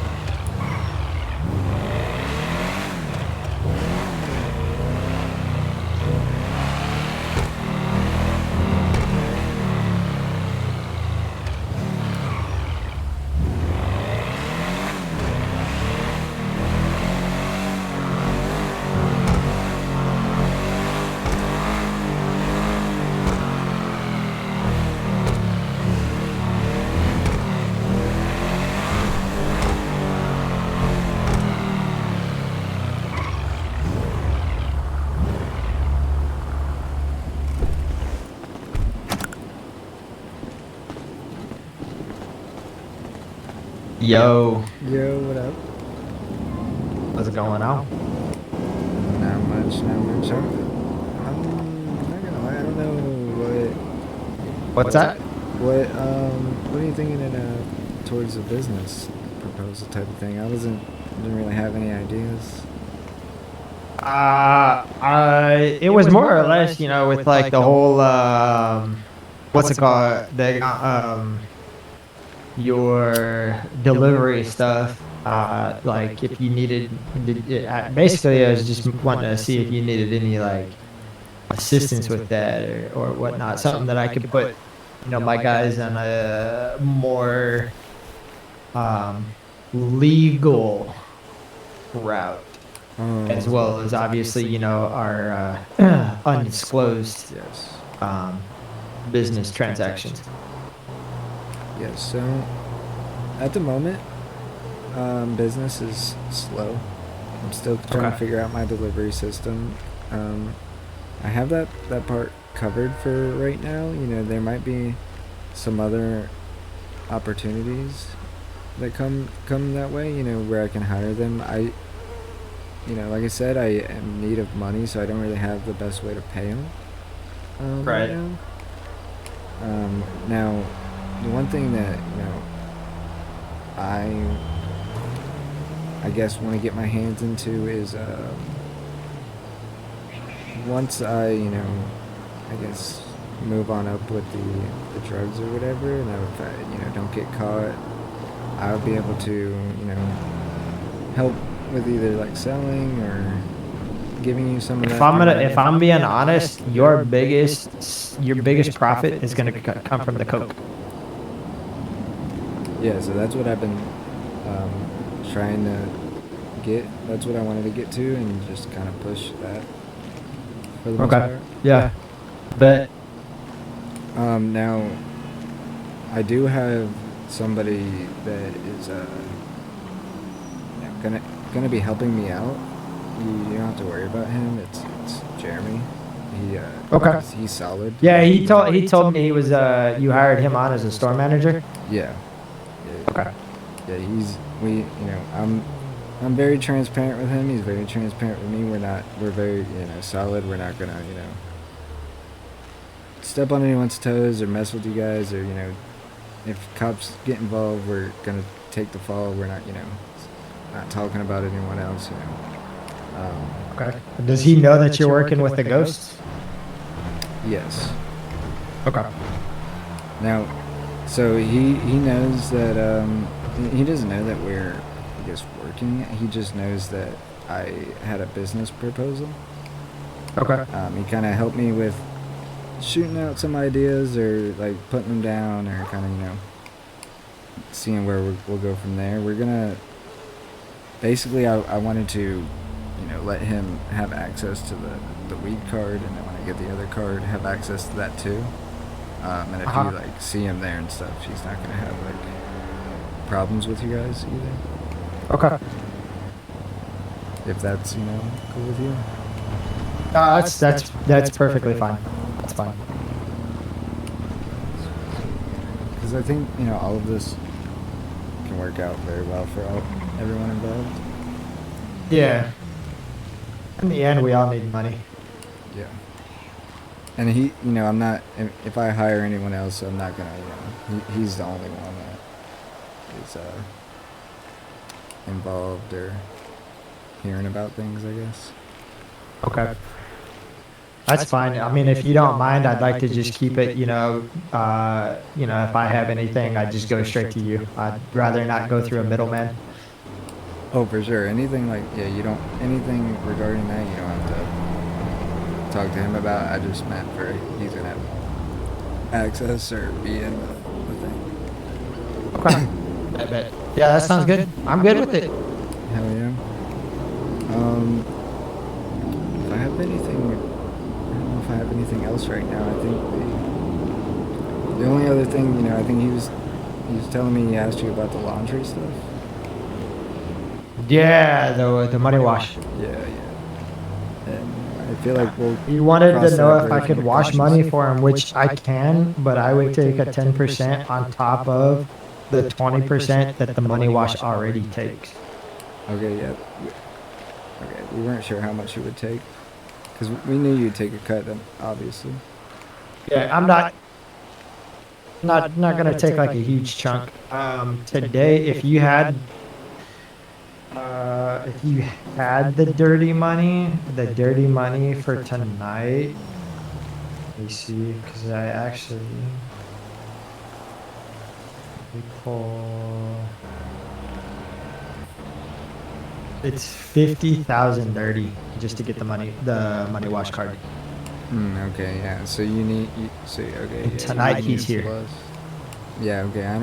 Yo, Yo, what up? what's going on? Not much, not much. I'm not gonna lie, I don't know What's that? what are you thinking in towards a business proposal type of thing? Didn't really have any ideas. It was more or less, you know, with like the whole, what's it called? Your delivery stuff. Like if you needed, basically, I was just wanting to see if you needed any like assistance with that or whatnot. Something that I could put, you know, my guys on a more legal route, as well as obviously, you know, our undisclosed Yes. business transactions. Yes, so at the moment, business is slow. I'm still trying to Okay. figure out my delivery system. I have that part covered for right now. You know, there might be some other opportunities that come that way, you know, where I can hire them. You know, like I said, I am in need of money, so I don't really have the best way to pay them right Right. now. Now, the one thing that, you know, I guess want to get my hands into is once I, you know, I guess move on up with the drugs or whatever, and if I, you know, don't get caught, I'll be able to, you know, help with either like selling or giving you some of that. If I'm being honest, your biggest profit is gonna come from the coke. Yeah, so that's what I've been trying to get. That's what I wanted to get to, and just kind of push that for the most Okay. part. Yeah. But Now, I do have somebody that is you know, gonna be helping me out. You don't have to worry about him. It's Jeremy. He Okay. He's solid. yeah, he told me he was you hired him on as a store manager. Yeah. Okay. Yeah, you know, I'm very transparent with him. He's very transparent with me. We're very, you know, solid. We're not gonna, you know, step on anyone's toes or mess with you guys, or, you know, if cops get involved, we're gonna take the fall. We're not, you know, not talking about anyone else, you know. Okay. Does he know that you're working with the ghosts? Yes. Okay. Now, so he knows that he doesn't know that we're, I guess, working. He just knows that I had a business proposal. Okay. He kind of helped me with shooting out some ideas, or like putting them down, or kind of, you know, seeing where we'll go from there. We're gonna basically, I wanted to, you know, let him have access to the weed card, and then when I get the other card, have access to that too. And if you like see him there and stuff, he's not gonna have like problems with you guys either. Okay. If that's, you know, cool with you. That's perfectly fine. That's fine. Because I think, you know, all of this can work out very well for everyone involved. Yeah. In the end, we all need money. Yeah. And he, you know, I'm not. If I hire anyone else, I'm not gonna. You know, he's the only one that is involved or hearing about things, I guess. Okay. That's fine. I mean, if you don't mind, I'd like to just keep it, if I have anything, I'd just go straight to you. I'd rather not go through a middleman. Oh, for sure. Anything like, yeah, you don't, anything regarding that, you don't have to talk to him about. I just meant for he's gonna have access or be in the thing. Okay. I bet. Yeah, that sounds good. I'm good with it. Hell yeah. If I have anything, I don't know if I have anything else right now. I think the only other thing, you know, I think he was telling me he asked you about the laundry stuff. Yeah, the money wash. Yeah. And I feel like we'll. You wanted cross to know that if I bridge could when it wash comes. money for him, which I can, but I would take a 10% on top of the 20% that the money wash already takes. Okay, yeah. Okay, we weren't sure how much it would take. Because we knew you'd take a cut, then, obviously. Yeah, I'm not gonna take like a huge chunk. Today, if you had the dirty money for tonight. Let me see, because I actually we pull. It's 50,000 dirty just to get the money wash card. Okay, yeah. So you need. Okay. And Yeah, tonight you he's need here. plus. Yeah. Okay. I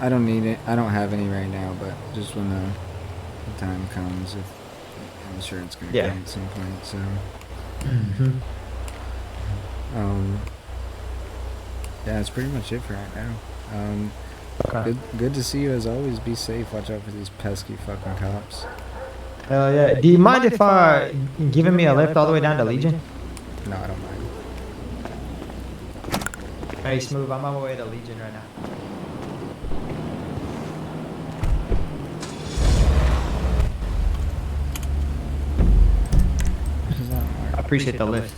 don't need it. I don't have any right now, but just when the time comes, if I'm sure it's gonna Yeah. come at some point. So. Mm-hmm. Yeah, that's pretty much it for right now. Okay. Good to see you as always. Be safe. Watch out for these pesky fucking cops. Hell yeah. Do you mind if giving me a lift all the way down to Legion? No, I don't mind. Hey, Smooth, I'm on my way to Legion right now. I appreciate the lift.